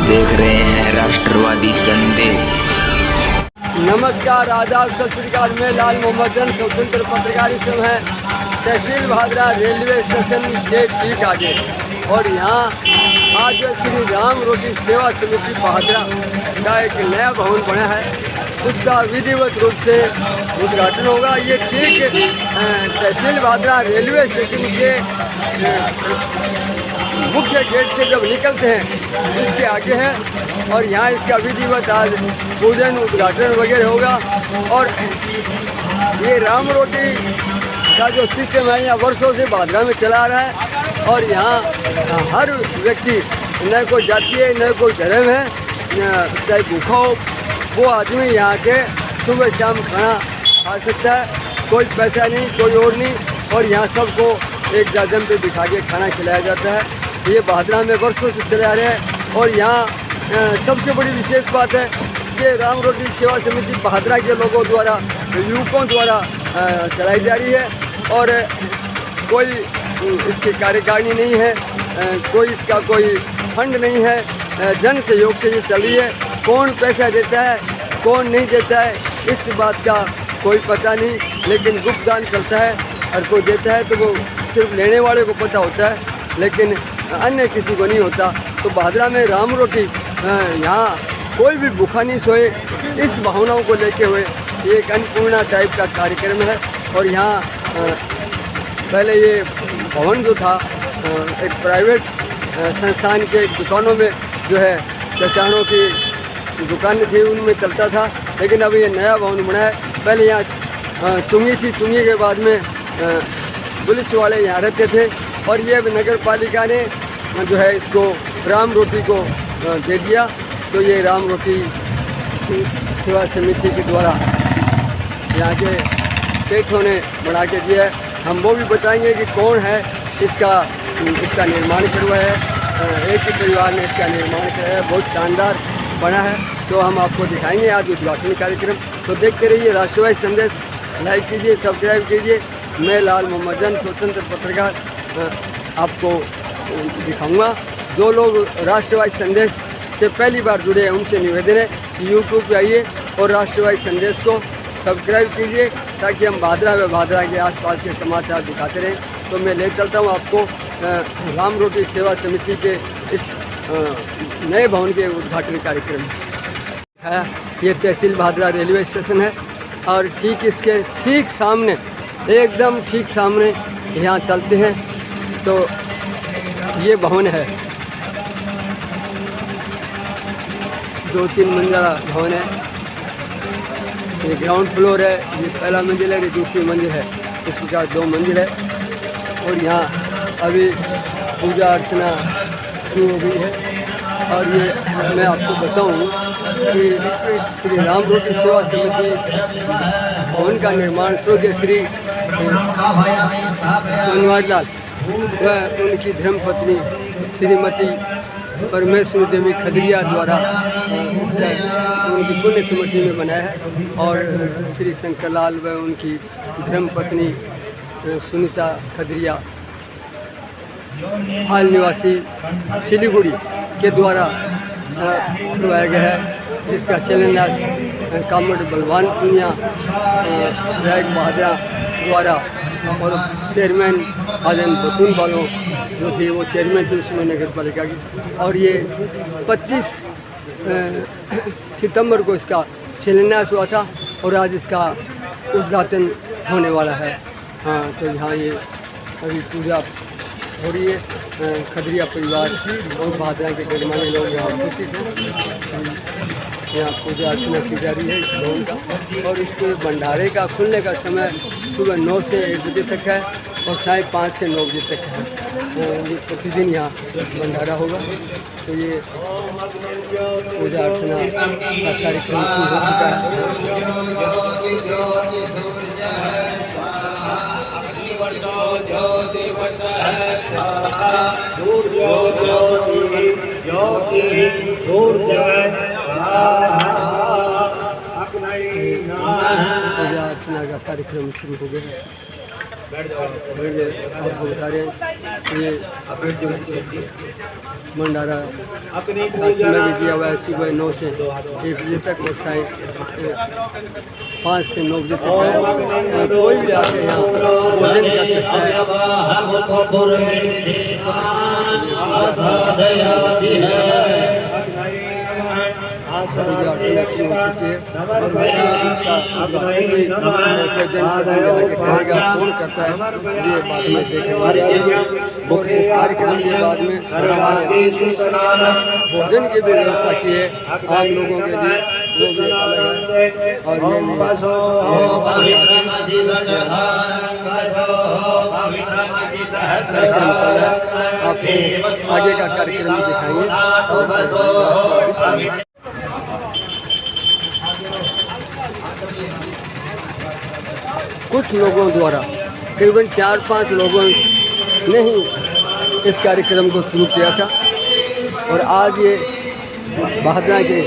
देख रहे हैं राष्ट्रवादी संदेश। नमस्कार, आदाब, सत श्री अकाल। मैं लाल मोहम्मदन, स्वतंत्र पत्रकारी संघ है, तहसील भादरा रेलवे स्टेशन के ठीक आगे। और यहाँ आज श्री राम रोटी सेवा समिति भादरा का एक नया भवन बना है, उसका विधिवत रूप से उद्घाटन होगा। ये ठीक तहसील भादरा रेलवे स्टेशन के मुख्य गेट से जब निकलते हैं इसके आगे है। और यहाँ इसका विधिवत आज पूजन उद्घाटन वगैरह होगा। और ये राम रोटी का जो सिस्टम है यहाँ वर्षों से भादरा में चला आ रहा है। और यहाँ हर व्यक्ति, न कोई जाति है न कोई धर्म है, चाहे भूखा हो, वो आदमी यहाँ के सुबह शाम खाना खा सकता है। कोई पैसा नहीं, कोई और नहीं। और यहाँ सबको एक जाजम पे बिठा के खाना खिलाया जाता है। ये भादरा में वर्षों से चले आ रहे हैं। और यहाँ सबसे बड़ी विशेष बात है कि राम रोटी सेवा समिति भादरा के लोगों द्वारा, युवकों द्वारा चलाई जा रही है। और कोई इसकी कार्यकारिणी नहीं है, कोई इसका कोई फंड नहीं है, जन सहयोग से ये चल रही है। कौन पैसा देता है कौन नहीं देता है इस बात का कोई पता नहीं, लेकिन गुप्त दान चलता है। और कोई देता है तो वो सिर्फ लेने वाले को पता होता है, लेकिन अन्य किसी को नहीं होता। तो भादरा में राम रोटी यहाँ कोई भी भूखा नहीं सोए, इस भावनाओं को लेके हुए ये एक अन्नपूर्णा टाइप का कार्यक्रम है। और यहाँ पहले ये भवन जो था एक प्राइवेट संस्थान के दुकानों में जो है चट्टानों की दुकान थी, उनमें चलता था। लेकिन अब ये नया भवन बना है। पहले यहाँ चुंगी थी, चुंगी के बाद में पुलिस वाले यहाँ रहते थे। और ये नगर पालिका ने जो है इसको राम रोटी को दे दिया। तो ये राम रोटी सेवा समिति के द्वारा यहाँ के सेठों ने बना के दिया है। हम वो भी बताएंगे कि कौन है इसका निर्माण करवाया है। एक ही परिवार ने इसका निर्माण कराया है, बहुत शानदार बना है। तो हम आपको दिखाएंगे आज उद्घाटन कार्यक्रम। तो देखते रहिए राष्ट्रवादी संदेश, लाइक कीजिए, सब्सक्राइब कीजिए। मैं लाल मोहम्मदन, स्वतंत्र पत्रकार, आपको दिखाऊंगा। जो लोग राष्ट्रवादी संदेश से पहली बार जुड़े हैं उनसे निवेदन है कि यूट्यूब पे आइए और राष्ट्रवादी संदेश को सब्सक्राइब कीजिए, ताकि हम भादरा व भादरा के आसपास के समाचार दिखाते रहें। तो मैं ले चलता हूँ आपको राम रोटी सेवा समिति के इस नए भवन के उद्घाटन कार्यक्रम है। ये तहसील भादरा रेलवे स्टेशन है। और ठीक इसके ठीक सामने, एकदम ठीक सामने यहाँ चलते हैं तो ये भवन है, 2-3 मंजिला भवन है। ये ग्राउंड फ्लोर है, ये पहला मंजिल है, ये दूसरी मंजिल है, इसके साथ 2 मंजिल है। और यहाँ अभी पूजा अर्चना शुरू हो गई है। और ये मैं आपको बताऊं कि श्री राम रोटी सेवा समिति भवन का निर्माण स्वर्गीय श्री मनवारीलाल व उनकी धर्मपत्नी श्रीमती परमेश्वरी देवी खदरिया द्वारा उनकी पुण्य स्मृति में बनाया है। और श्री शंकरलाल व उनकी धर्मपत्नी सुनीता खदरिया हाल निवासी सिलीगुड़ी के द्वारा करवाया गया है, जिसका शिलान्यास कामड़ बलवान पुनिया रायक भादरा द्वारा और चेयरमैन आजम बतून वालों जो थे वो चेयरमैन थे उसमें नगर पालिका की। और ये 25 सितंबर को इसका शिलान्यास हुआ था और आज इसका उद्घाटन होने वाला है। हाँ, तो यहाँ ये अभी पूजा हो रही है। खदरिया परिवार और भादरा के गणमान्य लोग यहाँ उपस्थित हैं। यहाँ पूजा अर्चना की जा रही है इस भवन का। और इस भंडारे का खुलने का समय सुबह 9 से 1 बजे तक है और साढ़े 5 से 9 बजे तक है। ये प्रतिदिन यहाँ भंडारा होगा। तो ये पूजा अर्चना का कार्यक्रम शुरू हो चुका है। पूजा अर्चना का कार्यक्रम शुरू हो गया है। आपको बता रहे हैं ये भंडारा समय भी दिया हुआ है सुबह 9 से 1 बजे तक और शायद 5 से 9 बजे तक है। कोई भी आके यहाँ भोजन कर सकता है। कौन करता है ये बाद में देखेंगे और इस कार्यक्रम के बाद में भोजन की भी व्यवस्था की है आम लोगों के लिए, वो भी अलग है। और आपको आगे का कार्यक्रम दिखाएंगे। कुछ लोगों द्वारा करीबन 4-5 लोगों ने ही इस कार्यक्रम को शुरू किया था और आज ये बहादुरा के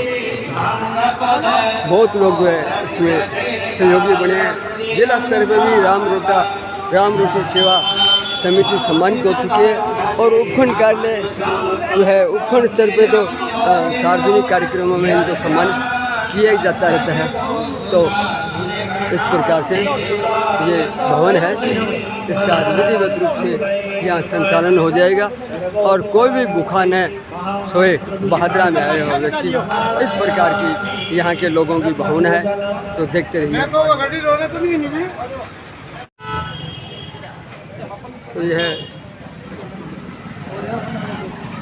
बहुत लोग जो है इसमें सहयोगी बने हैं। जिला स्तर पर भी राम रोटी सेवा समिति सम्मानित हो चुकी है और उपखंड कार्यालय जो है उपखंड स्तर पे तो सार्वजनिक कार्यक्रमों में इनको सम्मानित किया जाता रहता है। तो इस प्रकार से ये भवन है, इसका विधिवत रूप से यहाँ संचालन हो जाएगा और कोई भी भूखा न सोए बहादुरा में आए हो व्यक्ति, इस प्रकार की यहाँ के लोगों की भावना है। तो देखते रहिए। तो यह है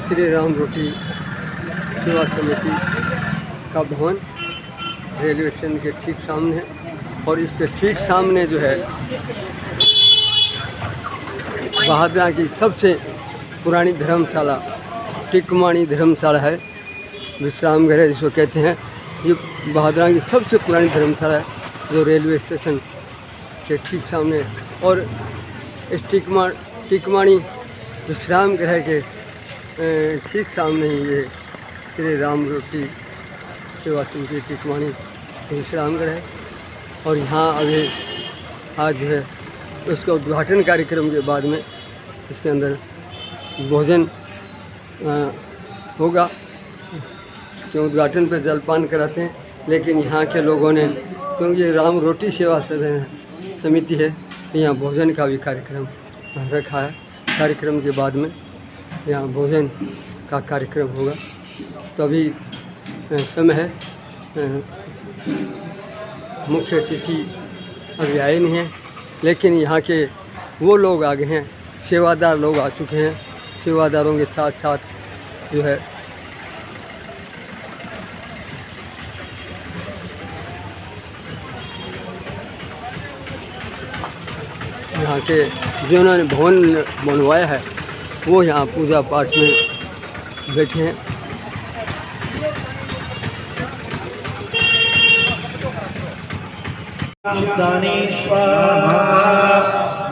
श्री राम रोटी सेवा समिति का भवन रेलवे स्टेशन के ठीक सामने है और इसके ठीक सामने जो है बहादुरा की सबसे पुरानी धर्मशाला टिकमाणी धर्मशाला है, विश्राम गृह जिसको कहते हैं। ये बहादुरा की सबसे पुरानी धर्मशाला है जो रेलवे स्टेशन के ठीक सामने है और इस टिकमाणी विश्राम गृह के ठीक सामने ही ये श्री राम रोटी सेवा समिति टिकमाणी विश्राम गृह है। और यहाँ अभी आज जो है उसका उद्घाटन कार्यक्रम के बाद में इसके अंदर भोजन होगा, क्यों उद्घाटन पर जलपान कराते हैं। लेकिन यहाँ के लोगों ने, क्योंकि ये राम रोटी सेवा समिति है, यहाँ भोजन का भी कार्यक्रम रखा है। कार्यक्रम के बाद में यहाँ भोजन का कार्यक्रम होगा। तो अभी समय है, मुख्य अतिथि अभी आए नहीं हैं, लेकिन यहाँ के वो लोग आ गए हैं, सेवादार लोग आ चुके हैं। सेवादारों के साथ साथ जो है यहाँ के जिन्होंने भवन बनवाया है वो यहाँ पूजा पाठ में बैठे हैं।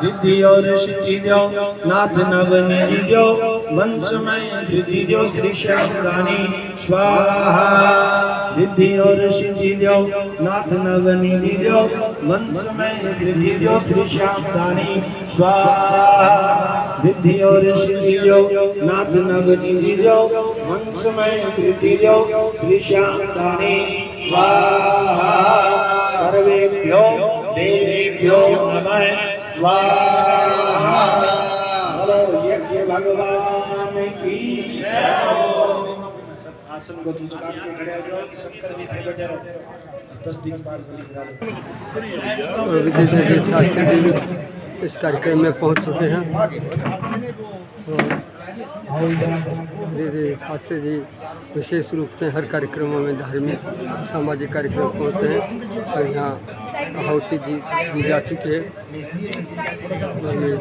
रिद्धि और सिद्धि दो नाथ नव निधि दो वंशमय रिद्धि दो श्री श्याम दानी स्वाहा। रिद्धि और सिद्धि दो नाथ नव निधि दो वंशमय रिद्धि दो श्री श्याम दानी स्वाहा। रिद्धि और सिद्धि दो नाथ नव निधि दो वंशमय रिद्धि दो श्री श्याम दानी स्वाहा। सर्वेभ्यो देवेभ्यो नमः स्वाहा। बोलो यज्ञ भगवान की जय। आसन को दुकान के खड़े हो जाओ, शंकर जी पे बैठे रहो। 10 दिन बाद विद्याधर जी शास्त्री जी भी इस कार्यक्रम में पहुंच चुके हैं। विद्याधर शास्त्री जी विशेष रूप से हर कार्यक्रमों में धार्मिक सामाजिक कार्यक्रम पहुंचते हैं और यहाँ आहुति दी जा चुकी है। और ये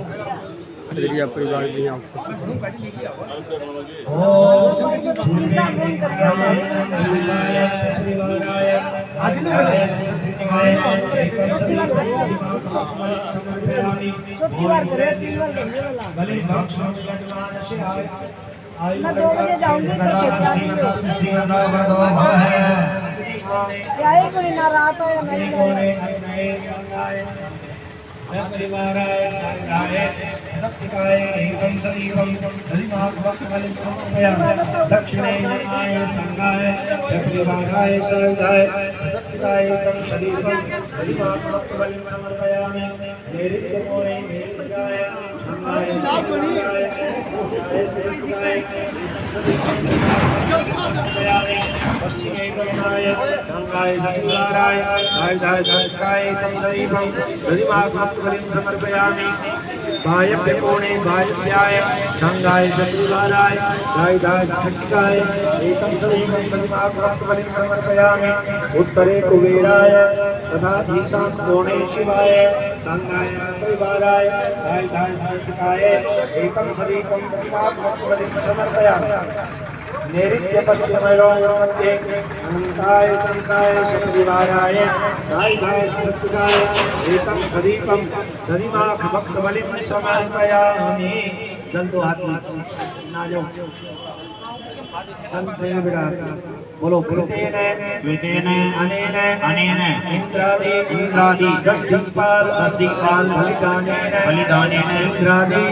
खगड़िया परिवार भी यहाँ पहुँचे हैं। मैं 2 बजे जाऊंगी तो देखता नहीं क्या ही कोई ना रात हो या नहीं। परिवाराय साधाय सप्तिकाय एकं सदीपं हरिमात्मकबलिं समर्पयामि दक्षिणे नमाय संगाय परिवाराय साधाय सप्तिकाय एकं सदीपं हरिमात्मकबलिं समर्पयामि नैऋत्यकोणे नैऋत्याय संगाय परिवाराय सप्तिकाय समर्पयामि पश्चिमे गमनाय संगाय परिवाराय साधाय सप्तिकाय एकं सदीपं हरिमात्मकबलिं समर्पयामि बाह्यकोणे बाह्याय संगाय चतुर्वाराय साधाय सप्तिकाय एकं सदीपं हरिमात्मकबलिं समर्पयामि उत्तरे कुबेराय तथा ईशान कोणे शिवाय संगाय परिवाराय साधाय सप्तिकाय एकं सदीपं हरिमात्मकबलिं समर्पयामि नैऋत्य पश्चिमयोर्मध्ये अनन्ताय संकाय सपरिवाराय साधाय सप्तिकाय एकं सदीपं हरिमात्मकबलिं समर्पयामि। जल्दो हाथ ना जाओ बोलो कृतेन अनेन इंद्रादि 10 दिक्पाल बलिदानेन इंद्रादि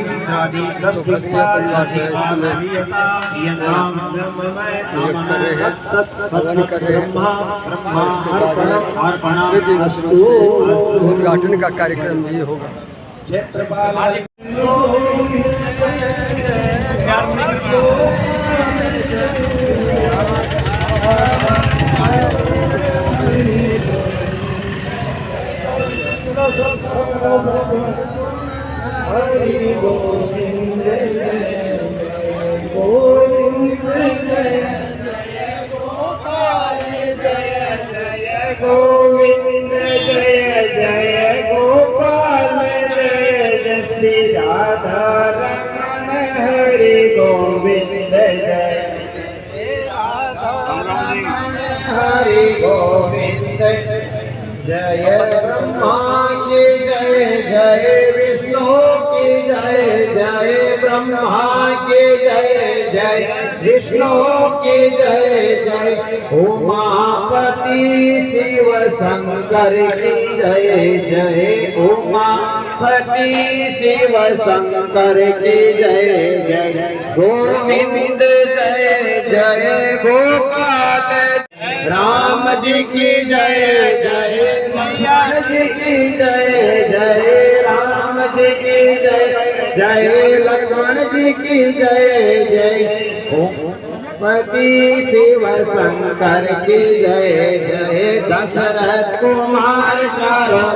10 दिक्पाल उद्घाटन का कार्यक्रम भी होगा। क्षेत्रपाल हरि गोविंद गोविंद जय गोपाल जय जय गोविंद जय जय गोपाल जय जय श्री राधा रमण हरि गोविंद जय हरि गोविंद जय ब्रह्मा की जय जय विष्णु की जय जय ब्रह्मा की जय जय विष्णु की जय जय उमापति शिव शंकर की जय जय उमापति शिव शंकर की जय जय गोविंद जय जय गोपाल राम जी की जय जय लक्ष्मण जी की जय जय राम जी की जय जय लक्ष्मण जी की जय जय पति शिव शंकर की जय जय दशरथ कुमार चारों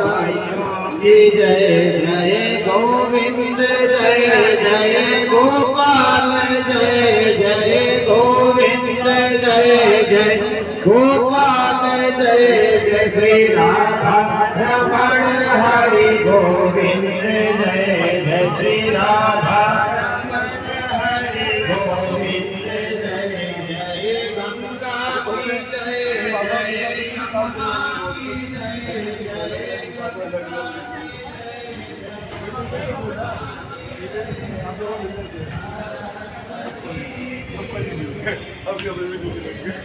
की जय जय गोविंद जय जय गोपाल जय जय गोविंद जय जय गोपाल जय जय श्री राधा रमण हरि गोविंद जय जय श्री राधा रमण हरि गोविंद जय जय गंगा की जय जय यमुना की जय जय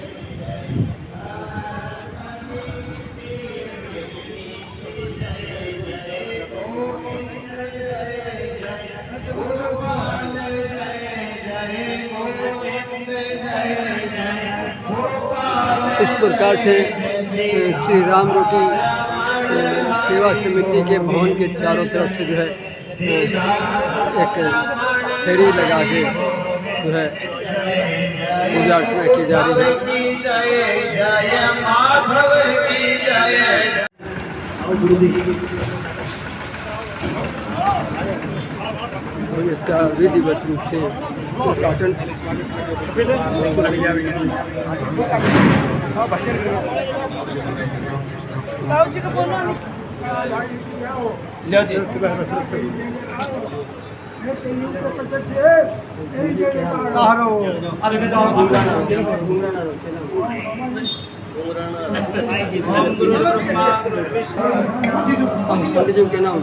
इस प्रकार से श्री राम रोटी सेवा समिति के भवन के चारों तरफ से जो है एक फेरी लगा के जो है पूजा अर्चना की जा रही है। और इसका विधिवत रूप से उद्घाटन पंडित के नाम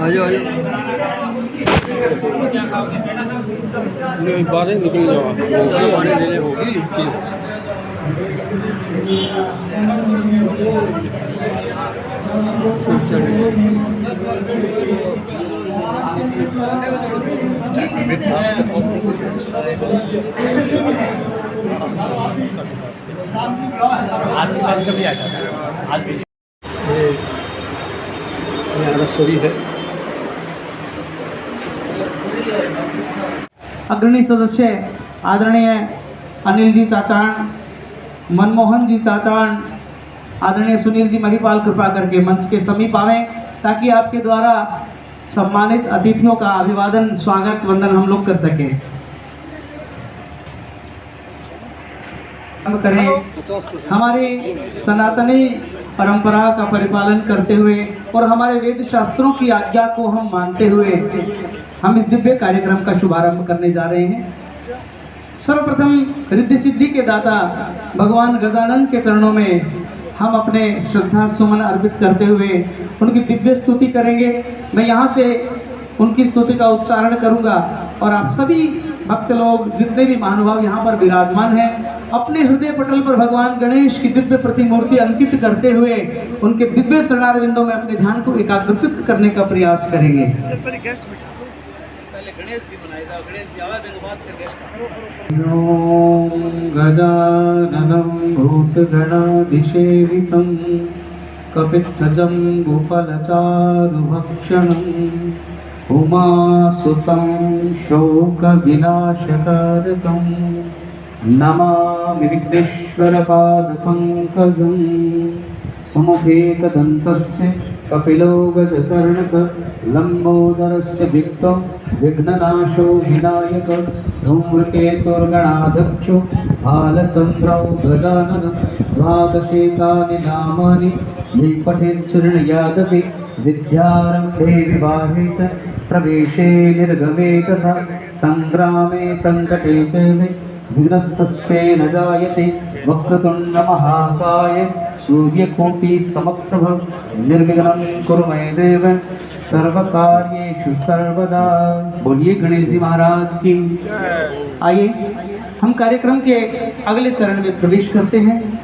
आजो बाहर निकल जाओ। चलो पानी ले ले होगी आज कभी आया आज भी रसोई है। अग्रणी सदस्य आदरणीय अनिल जी चाचान, मनमोहन जी चाचान, आदरणीय सुनील जी महिपाल कृपा करके मंच के समीप आवें ताकि आपके द्वारा सम्मानित अतिथियों का अभिवादन स्वागत वंदन हम लोग कर सकें। हम करें हमारी सनातनी परंपरा का परिपालन करते हुए और हमारे वेद शास्त्रों की आज्ञा को हम मानते हुए हम इस दिव्य कार्यक्रम का शुभारंभ करने जा रहे हैं। सर्वप्रथम रिद्धि सिद्धि के दाता भगवान गजानन के चरणों में हम अपने श्रद्धा सुमन अर्पित करते हुए उनकी दिव्य स्तुति करेंगे। मैं यहाँ से उनकी स्तुति का उच्चारण करूँगा और आप सभी भक्त लोग जितने भी महानुभाव यहाँ पर विराजमान हैं अपने हृदय पटल पर भगवान गणेश की दिव्य प्रतिमूर्ति अंकित करते हुए उनके दिव्य चरणारविंदों में अपने ध्यान को एकाग्रचित करने का प्रयास करेंगे। गजाननं भूतगणाधिसेवितं कपित्थजम्बुफलचारुभक्षणम् उमासुतं शोकविनाशकारकं नमामि विघ्नेश्वरपादपङ्कजं समुपेकदन्तस्य कपिलो गजकर्णक लम्बोदरस्य विक्तो विघ्ननाशो विनायक धूम्रकेतुर्गणाध्यक्षो भालचन्द्रो गजानन द्वादशेतानि नामानि ये पठेच्चूर्णयादपि विद्यारम्भे विवाहे च प्रवेशे निर्गमे तथा संग्रामे संकटे च विघ्नस्तस्य न जायते वक्रतुण्ड महाकाय सूर्यकोटि समप्रभ निर्विघ्नं कुरु मे देव सर्वकार्येषु सर्वदा। बोलिए गणेश जी महाराज की। आइए हम कार्यक्रम के अगले चरण में प्रवेश करते हैं।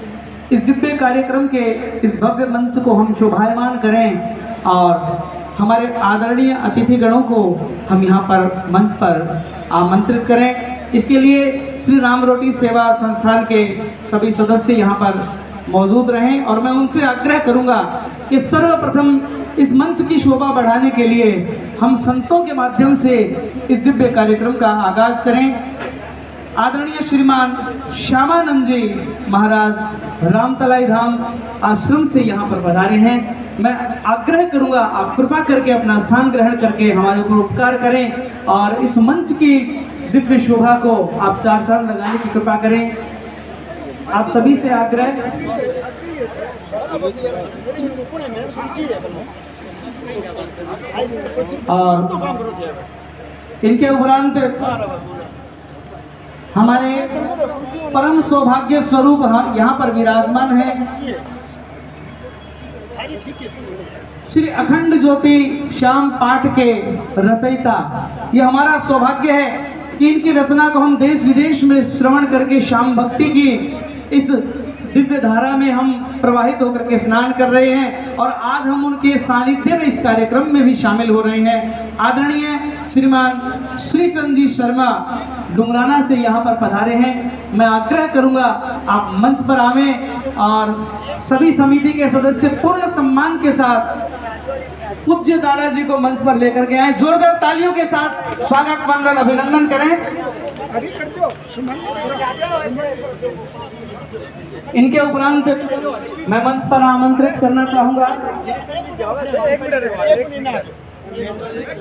इस दिव्य कार्यक्रम के इस भव्य मंच को हम शोभायमान करें और हमारे आदरणीय अतिथि गणों को हम यहाँ पर मंच पर आमंत्रित करें। इसके लिए श्री राम रोटी सेवा संस्थान के सभी सदस्य यहाँ पर मौजूद रहें और मैं उनसे आग्रह करूँगा कि सर्वप्रथम इस मंच की शोभा बढ़ाने के लिए हम संतों के माध्यम से इस दिव्य कार्यक्रम का आगाज करें। आदरणीय श्रीमान श्यामानंद जी महाराज रामतलाई धाम आश्रम से यहाँ पर पधारे हैं। मैं आग्रह करूँगा आप कृपा करके अपना स्थान ग्रहण करके हमारे ऊपर उपकार करें और इस मंच की दिव्य शोभा को आप चार चांद लगाने की कृपा करें। आप सभी से आग्रह। और इनके उपरांत हमारे परम सौभाग्य स्वरूप यहाँ पर विराजमान है श्री अखंड ज्योति श्याम पाठ के रचयिता। ये हमारा सौभाग्य है कि इनकी रचना को हम देश विदेश में श्रवण करके श्याम भक्ति की इस दिव्य धारा में हम प्रवाहित होकर के स्नान कर रहे हैं और आज हम उनके सानिध्य में इस कार्यक्रम में भी शामिल हो रहे हैं। आदरणीय श्रीमान श्रीचंद जी शर्मा डुंगराना से यहाँ पर पधारे हैं। मैं आग्रह करूँगा आप मंच पर आवें और सभी समिति के सदस्य पूर्ण सम्मान के साथ पूज्य दादाजी को मंच पर लेकर के आए। जोरदार तालियों के साथ स्वागत वंदन अभिनंदन करें। इनके उपरांत मैं मंच पर आमंत्रित करना चाहूँगा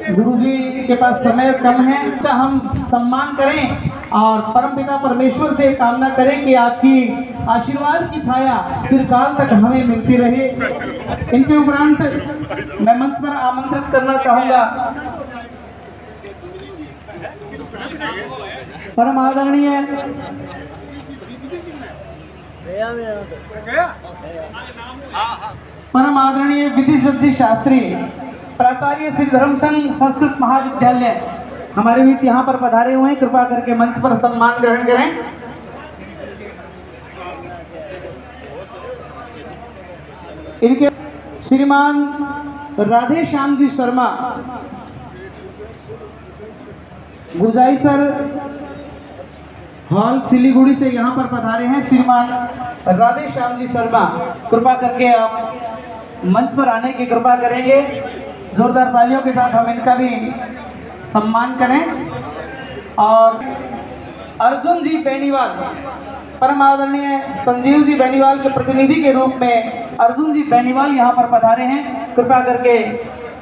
गुरुजी के पास समय कम है तो हम सम्मान करें और परमपिता परमेश्वर से कामना करें कि आपकी आशीर्वाद की छाया चिरकाल तक हमें मिलती रहे। इनके उपरांत मैं मंच पर आमंत्रित करना चाहूँगा परम आदरणीय परम आदरणीय विधि सिद्धि शास्त्री प्राचार्य श्री धर्म संघ संस्कृत महाविद्यालय हमारे बीच यहाँ पर पधारे हुए हैं। कृपा करके मंच पर सम्मान ग्रहण करें। इनके श्रीमान राधे श्याम जी शर्मा गुजाइसर हॉल सिलीगुड़ी से यहाँ पर पधारे हैं। श्रीमान राधे श्याम जी शर्मा, कृपा करके आप मंच पर आने की कृपा करेंगे। जोरदार तालियों के साथ हम इनका भी सम्मान करें। और अर्जुन जी बेनीवाल, परम आदरणीय संजीव जी बेनीवाल के प्रतिनिधि के रूप में अर्जुन जी बेनीवाल यहाँ पर पधारे हैं। कृपा करके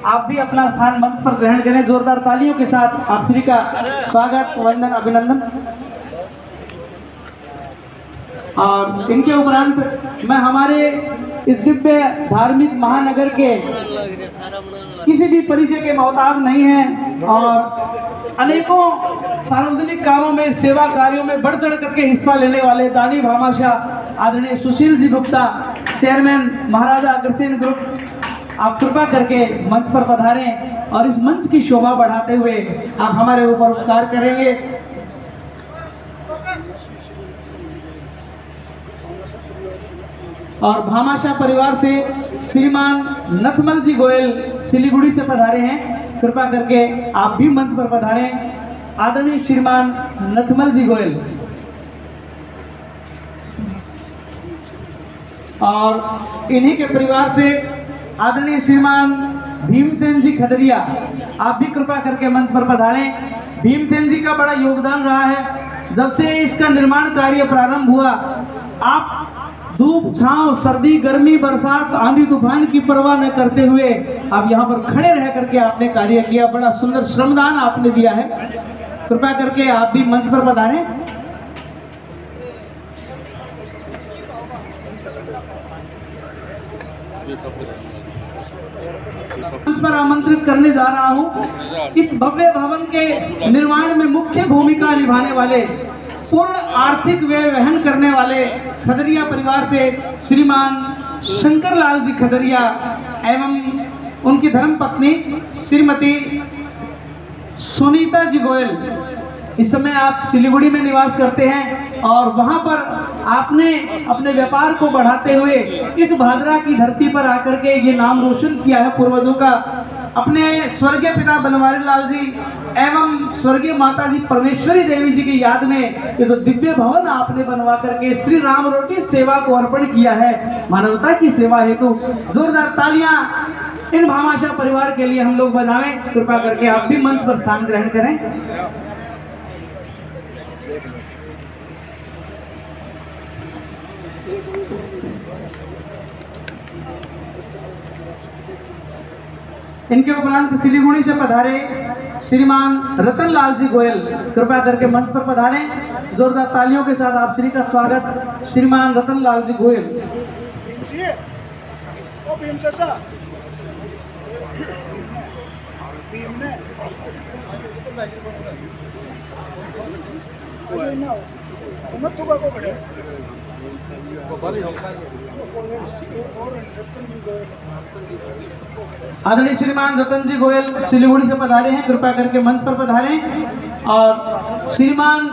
आप भी अपना स्थान मंच पर ग्रहण करें। जोरदार तालियों के साथ आप श्री का स्वागत, वंदन, अभिनंदन। और इनके उपरांत मैं हमारे इस दिव्य धार्मिक महानगर के किसी भी परिचय के मोहताज नहीं है और अनेकों सार्वजनिक कामों में, सेवा कार्यों में बढ़ चढ़ करके हिस्सा लेने वाले दानी भामाशाह आदरणीय सुशील जी गुप्ता, चेयरमैन महाराजा अग्रसेन ग्रुप, आप कृपा करके मंच पर पधारें और इस मंच की शोभा बढ़ाते हुए आप हमारे ऊपर उपकार करेंगे। और भामाशाह परिवार से श्रीमान नथमल जी गोयल सिलीगुड़ी से पधारे हैं। कृपा करके आप भी मंच पर पधारें। आदरणीय श्रीमान नथमल जी गोयल। और इन्हीं के परिवार से आदरणीय श्रीमान भीमसेन जी खदरिया, आप भी कृपा करके मंच पर पधारें। भीमसेन जी का बड़ा योगदान रहा है। जब से इसका निर्माण कार्य प्रारंभ हुआ, आप धूप छांव, सर्दी गर्मी, बरसात, आंधी तूफान की परवाह न करते हुए आप यहाँ पर खड़े रह करके आपने कार्य किया। बड़ा सुंदर श्रमदान आपने दिया है। कृपा करके आप भी मंच पर पधारें। मंच पर आमंत्रित करने जा रहा हूँ इस भव्य भवन के निर्माण में मुख्य भूमिका निभाने वाले, पूर्ण आर्थिक व्यय वहन करने वाले खदरिया परिवार से श्रीमान शंकर लाल जी खदरिया एवं उनकी धर्मपत्नी श्रीमती सुनीता जी गोयल। इस समय आप सिलीगुड़ी में निवास करते हैं और वहां पर आपने अपने व्यापार को बढ़ाते हुए इस भादरा की धरती पर आकर के ये नाम रोशन किया है पूर्वजों का। अपने स्वर्गीय पिता बनवारी लाल जी एवं स्वर्गीय माता जी परमेश्वरी देवी जी की याद में ये जो दिव्य भवन आपने बनवा करके श्री राम रोटी सेवा को अर्पण किया है, मानवता की सेवा हेतु जोरदार तालियां इन भामाशाह परिवार के लिए हम लोग बजावें। कृपा करके आप भी मंच पर स्थान ग्रहण करें। इनके उपरांत सिलीगुड़ी से पधारे श्रीमान रतन लाल जी गोयल, कृपा करके मंच पर पधारें। जोरदार तालियों के साथ आप श्री का स्वागत, श्रीमान रतन लाल जी गोयल। आदरणीय श्रीमान रतन जी गोयल सिलीगुड़ी से पधारे हैं। कृपा करके मंच पर पधारें। और श्रीमान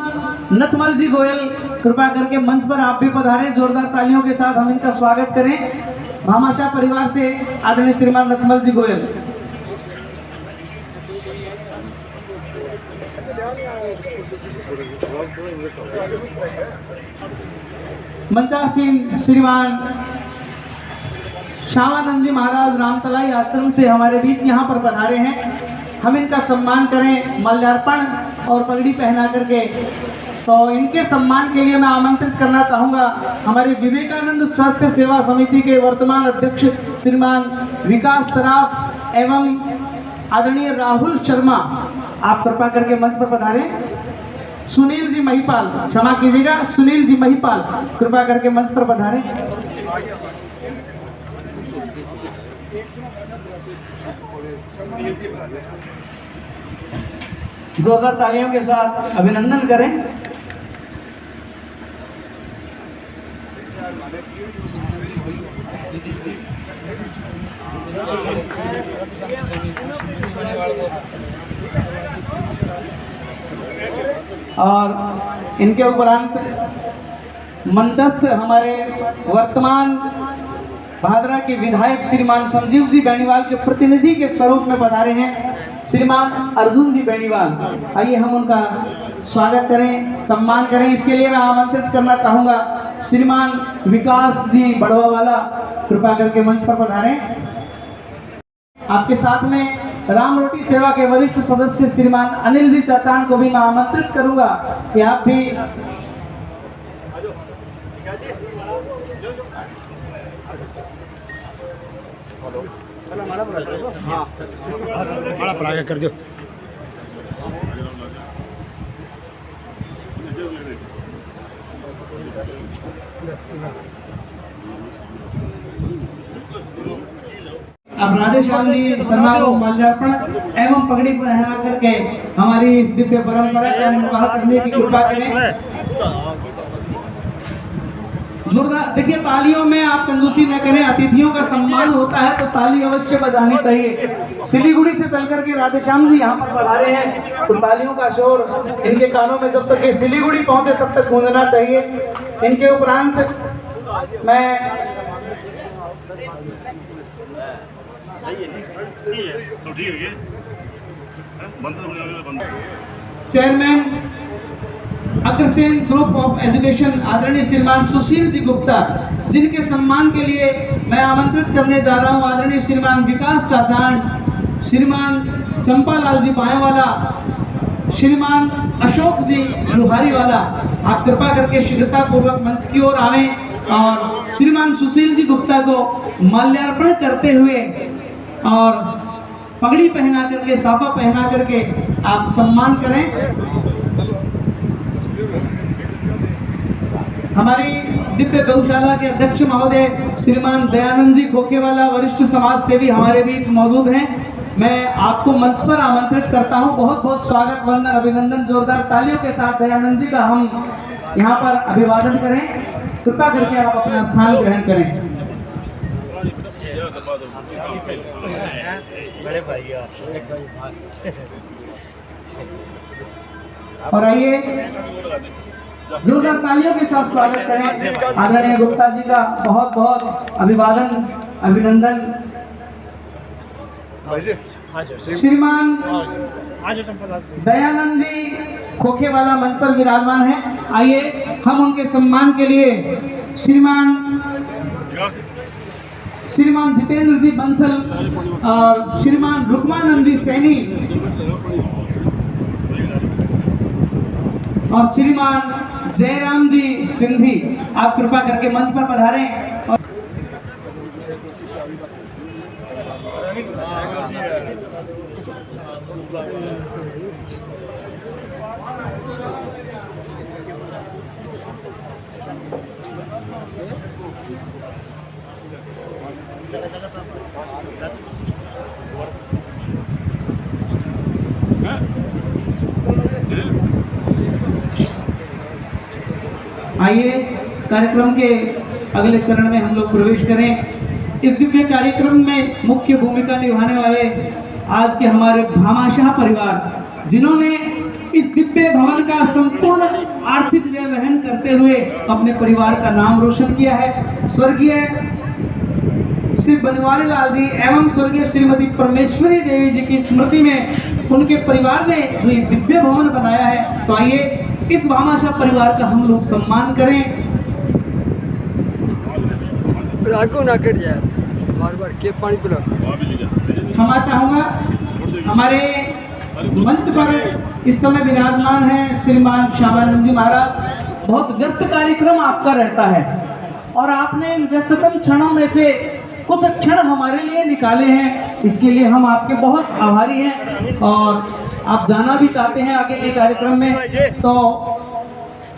नथमल जी गोयल, कृपा करके मंच पर आप भी पधारें। जोरदार तालियों के साथ हम इनका स्वागत करें। भामाशाह परिवार से आदरणीय श्रीमान नथमल जी गोयल। मंचासीन श्रीमान श्यामानंद जी महाराज रामतलाई आश्रम से हमारे बीच यहाँ पर पधारे हैं। हम इनका सम्मान करें माल्यार्पण और पगड़ी पहना करके। तो इनके सम्मान के लिए मैं आमंत्रित करना चाहूँगा हमारे विवेकानंद स्वास्थ्य सेवा समिति के वर्तमान अध्यक्ष श्रीमान विकास सराफ एवं आदरणीय राहुल शर्मा, आप कृपा करके मंच पर पधारें। सुनील जी महिपाल, क्षमा कीजिएगा, सुनील जी महिपाल, कृपा करके मंच पर पधारें। जोरदार तालियों के साथ अभिनंदन करें। और इनके उपरांत मंचस्थ हमारे वर्तमान भादरा के विधायक श्रीमान संजीव जी बेनीवाल के प्रतिनिधि के स्वरूप में पधारे हैं श्रीमान अर्जुन जी बेनीवाल। आइए हम उनका स्वागत करें, सम्मान करें। इसके लिए मैं आमंत्रित करना चाहूँगा श्रीमान विकास जी बड़वा वाला, कृपा करके मंच पर पधारें। आपके साथ में राम रोटी सेवा के वरिष्ठ सदस्य श्रीमान अनिल जी चाचान को भी मैं आमंत्रित करूंगा कि आप भी बड़ा पड़ा कर दो। अब राधे श्याम जी शर्मा को माल्यार्पण एवं पगड़ी पहना करके हमारी इस दिव्य परंपरा का निर्वाह करने की कृपा करें। जोरदार देखिए, तालियों में आप कंजूसी न करें, अतिथियों का सम्मान होता है तो ताली अवश्य बजानी चाहिए। सिलीगुड़ी से चल करके राधे श्याम जी यहाँ पर पधारे हैं तो तालियों का शोर इनके कानों में जब तक ये सिलीगुड़ी पहुंचे तब तक गूंजना चाहिए। इनके उपरांत मैं chairman Agrasen group of education आदरणीय श्रीमान सुशील जी गुप्ता, जिनके सम्मान के लिए मैं आमंत्रित करने जा रहा हूं आदरणीय श्रीमान विकास चाचान, श्रीमान चंपालाल जी बायावाला, श्रीमान अशोक जी लुहारी वाला। आप कृपा करके शीघ्रता पूर्वक मंच की ओर आवें और श्रीमान सुशील जी गुप्ता को माल्यार्पण करते हुए और पगड़ी पहना करके, साफा पहना करके आप सम्मान करें। हमारी दिव्य गौशाला के अध्यक्ष महोदय श्रीमान दयानंद जी खोखेवाला, वरिष्ठ समाज सेवी हमारे बीच मौजूद हैं। मैं आपको मंच पर आमंत्रित करता हूं। बहुत बहुत स्वागत, वंदन, अभिनंदन। जोरदार तालियों के साथ दयानंद जी का हम यहाँ पर अभिवादन करें। कृपा करके आप अपना स्थान ग्रहण करें। और आइए जोरदार तालियों के साथ स्वागत करें आदरणीय गुप्ता जी का। बहुत बहुत अभिवादन, अभिनंदन। श्रीमान दयानंद जी खोखेवाला मंच पर विराजमान हैं। आइए हम उनके सम्मान के लिए श्रीमान जितेंद्र जी बंसल और श्रीमान रुक्मानंद जी सैनी और श्रीमान जयराम जी सिंधी, आप कृपा करके मंच पर पधारें। और आइए कार्यक्रम के अगले चरण में हम लोग प्रवेश करें। इस दिव्य कार्यक्रम में मुख्य भूमिका निभाने वाले आज के हमारे भामाशाह परिवार, जिन्होंने इस दिव्य भवन का संपूर्ण आर्थिक व्यय वहन करते हुए अपने परिवार का नाम रोशन किया है। स्वर्गीय श्री बनवारी लाल जी एवं स्वर्गीय श्रीमती परमेश्वरी देवी जी की स्मृति में उनके परिवार ने जो ये दिव्य भवन बनाया है, तो आइए इस भामाशाह परिवार का हम लोग सम्मान करें। रागो ना कट जाए, बार बार के पानी पिला। क्षमा चाहूंगा, हमारे मंच पर इस समय विराजमान हैं श्रीमान श्यामानंद जी महाराज। बहुत व्यस्त कार्यक्रम आपका रहता है और आपने इन व्यस्ततम क्षणों में से कुछ क्षण हमारे लिए निकाले हैं, इसके लिए हम आपके बहुत आभारी हैं। और आप जाना भी चाहते हैं आगे के कार्यक्रम में, तो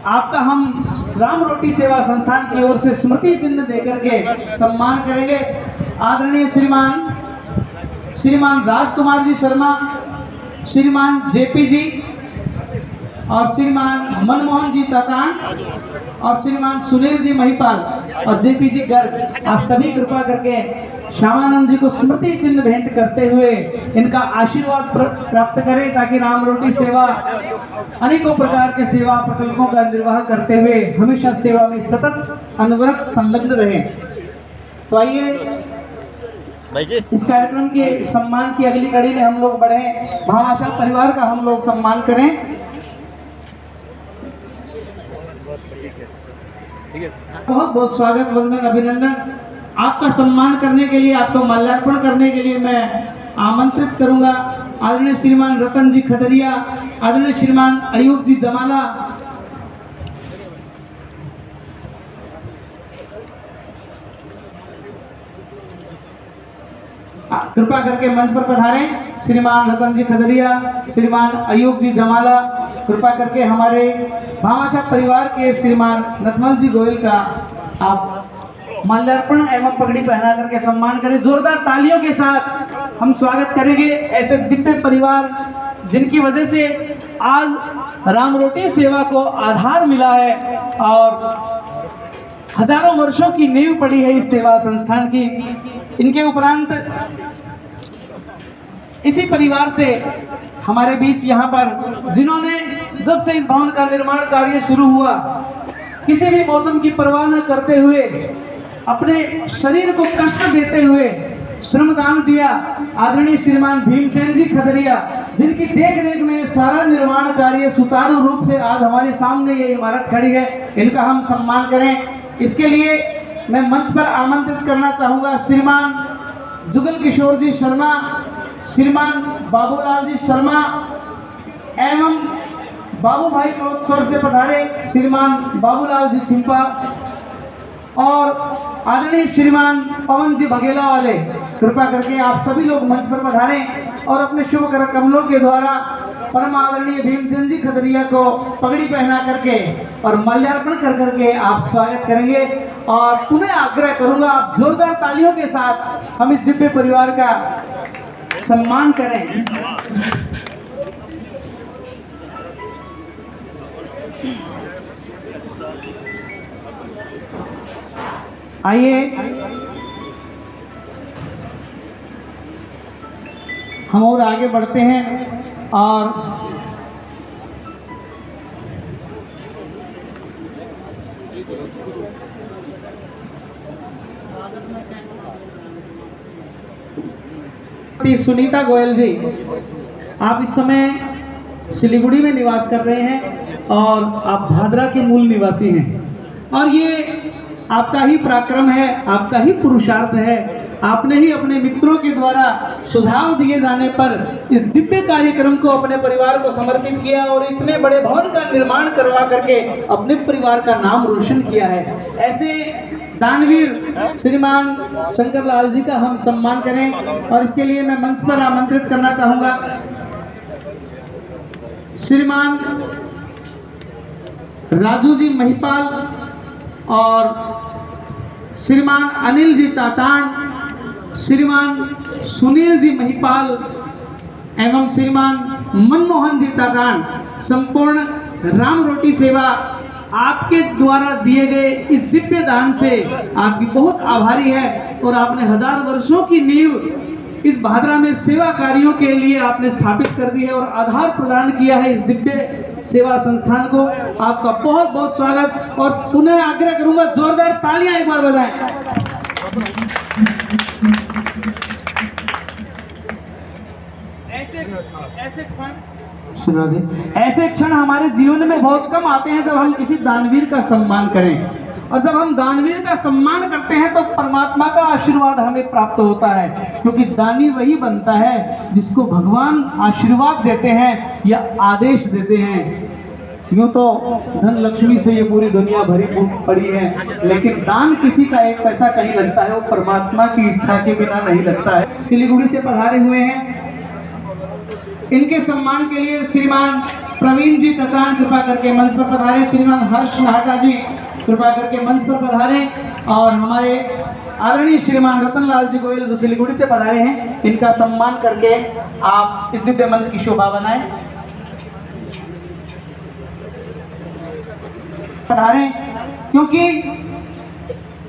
आपका हम राम रोटी सेवा संस्थान की ओर से स्मृति चिन्ह देकर के सम्मान करेंगे। आदरणीय श्रीमान राजकुमार जी शर्मा, श्रीमान जेपी जी, और श्रीमान मनमोहन जी चाचान और श्रीमान सुनील जी महिपाल और जेपी जी गर्ग, आप सभी कृपा करके श्यामानंद जी को स्मृति चिन्ह भेंट करते हुए इनका आशीर्वाद प्राप्त करें, ताकि राम रोटी सेवा अनेकों प्रकार के सेवा प्रकल्पों का निर्वाह करते हुए हमेशा सेवा में सतत अनवरत संलग्न रहे। तो आइए इस कार्यक्रम के सम्मान की अगली कड़ी में हम लोग बढ़े, भामाशाह परिवार का हम लोग सम्मान करें। बहुत बहुत स्वागत, वंदन, अभिनंदन। आपका सम्मान करने के लिए, आपको माल्यार्पण करने के लिए मैं आमंत्रित करूंगा आदरणीय श्रीमान रतन जी खतरिया, आदरणीय श्रीमान अयूब जी जमाला, कृपा करके मंच पर पधारें। श्रीमान रतन जी खदरिया, श्रीमान अयूब जी जमाला, कृपा करके हमारे भामाशाह परिवार के श्रीमान नथमल जी गोयल का आप माल्यार्पण एवं पगड़ी पहना करके सम्मान करें। जोरदार तालियों के साथ हम स्वागत करेंगे ऐसे दिव्य परिवार जिनकी वजह से आज राम रोटी सेवा को आधार मिला है और हजारों वर्षों की नींव पड़ी है इस सेवा संस्थान की। इनके उपरांत इसी परिवार से हमारे बीच यहाँ पर जिन्होंने जब से इस भवन का निर्माण कार्य शुरू हुआ किसी भी मौसम की परवाह न करते हुए अपने शरीर को कष्ट देते हुए श्रमदान दिया, आदरणीय श्रीमान भीमसेन जी खदरिया, जिनकी देख रेख में सारा निर्माण कार्य सुचारू रूप से आज हमारे सामने ये इमारत खड़ी है, इनका हम सम्मान करें। इसके लिए मैं मंच पर आमंत्रित करना चाहूँगा श्रीमान जुगल किशोर जी शर्मा, श्रीमान बाबूलाल जी शर्मा एवं बाबू भाई प्रोत्सव से पधारे श्रीमान बाबूलाल जी छिंपा और आदरणीय श्रीमान पवन जी बघेला वाले, कृपा करके आप सभी लोग मंच पर पधारें और अपने शुभ कर कमलों के द्वारा परम आदरणीय भीमसेन जी खदरिया को पगड़ी पहना करके और माल्यार्पण कर करके आप स्वागत करेंगे। और पुनः आग्रह करूंगा आप जोरदार तालियों के साथ हम इस दिव्य परिवार का सम्मान करें। आइए हम और आगे बढ़ते हैं और सुनीता गोयल जी, आप इस समय सिलीगुड़ी में निवास कर रहे हैं और आप भादरा के मूल निवासी हैं और ये आपका ही पराक्रम है, आपका ही पुरुषार्थ है। आपने ही अपने मित्रों के द्वारा सुझाव दिए जाने पर इस दिव्य कार्यक्रम को अपने परिवार को समर्पित किया और इतने बड़े भवन का निर्माण करवा करके अपने परिवार का नाम रोशन किया है। ऐसे दानवीर श्रीमान शंकर लाल जी का हम सम्मान करें और इसके लिए मैं मंच पर आमंत्रित करना चाहूँगा श्रीमान राजू जी महिपाल और श्रीमान अनिल जी चाचान, श्रीमान सुनील जी महिपाल एवं श्रीमान मनमोहन जी चाचान, संपूर्ण राम रोटी सेवा आपके द्वारा दिए गए इस दिव्य दान से आपकी बहुत आभारी है और आपने हजार वर्षों की नींव इस भादरा में सेवा कार्यों के लिए आपने स्थापित कर दी है और आधार प्रदान किया है इस दिव्य सेवा संस्थान को। आपका बहुत बहुत स्वागत और पुनः आग्रह करूंगा जोरदार तालियां एक बार बजाएं। ऐसे क्षण हमारे जीवन में बहुत कम आते हैं जब हम किसी दानवीर का सम्मान करें और जब हम दानवीर का सम्मान करते हैं तो परमात्मा का आशीर्वाद हमें प्राप्त होता है, क्योंकि दानी वही बनता है जिसको भगवान आशीर्वाद देते हैं या आदेश देते हैं। यूँ तो धन लक्ष्मी से ये पूरी दुनिया भरी पड़ी है, लेकिन दान किसी का एक पैसा कहीं लगता है वो परमात्मा की इच्छा के बिना नहीं लगता है। सिलीगुड़ी से पधारे हुए हैं, इनके सम्मान के लिए श्रीमान प्रवीण जी चचान कृपा करके मंच पर पधारे, श्रीमान हर्ष नाहटा जी कृपा करके मंच पर पधारे और हमारे आदरणीय श्रीमान रतन लाल जी गोयल जो सिलीगुड़ी से पधारे हैं, इनका सम्मान करके आप इस दिव्य मंच की शोभा बनाएं। पधारें, क्योंकि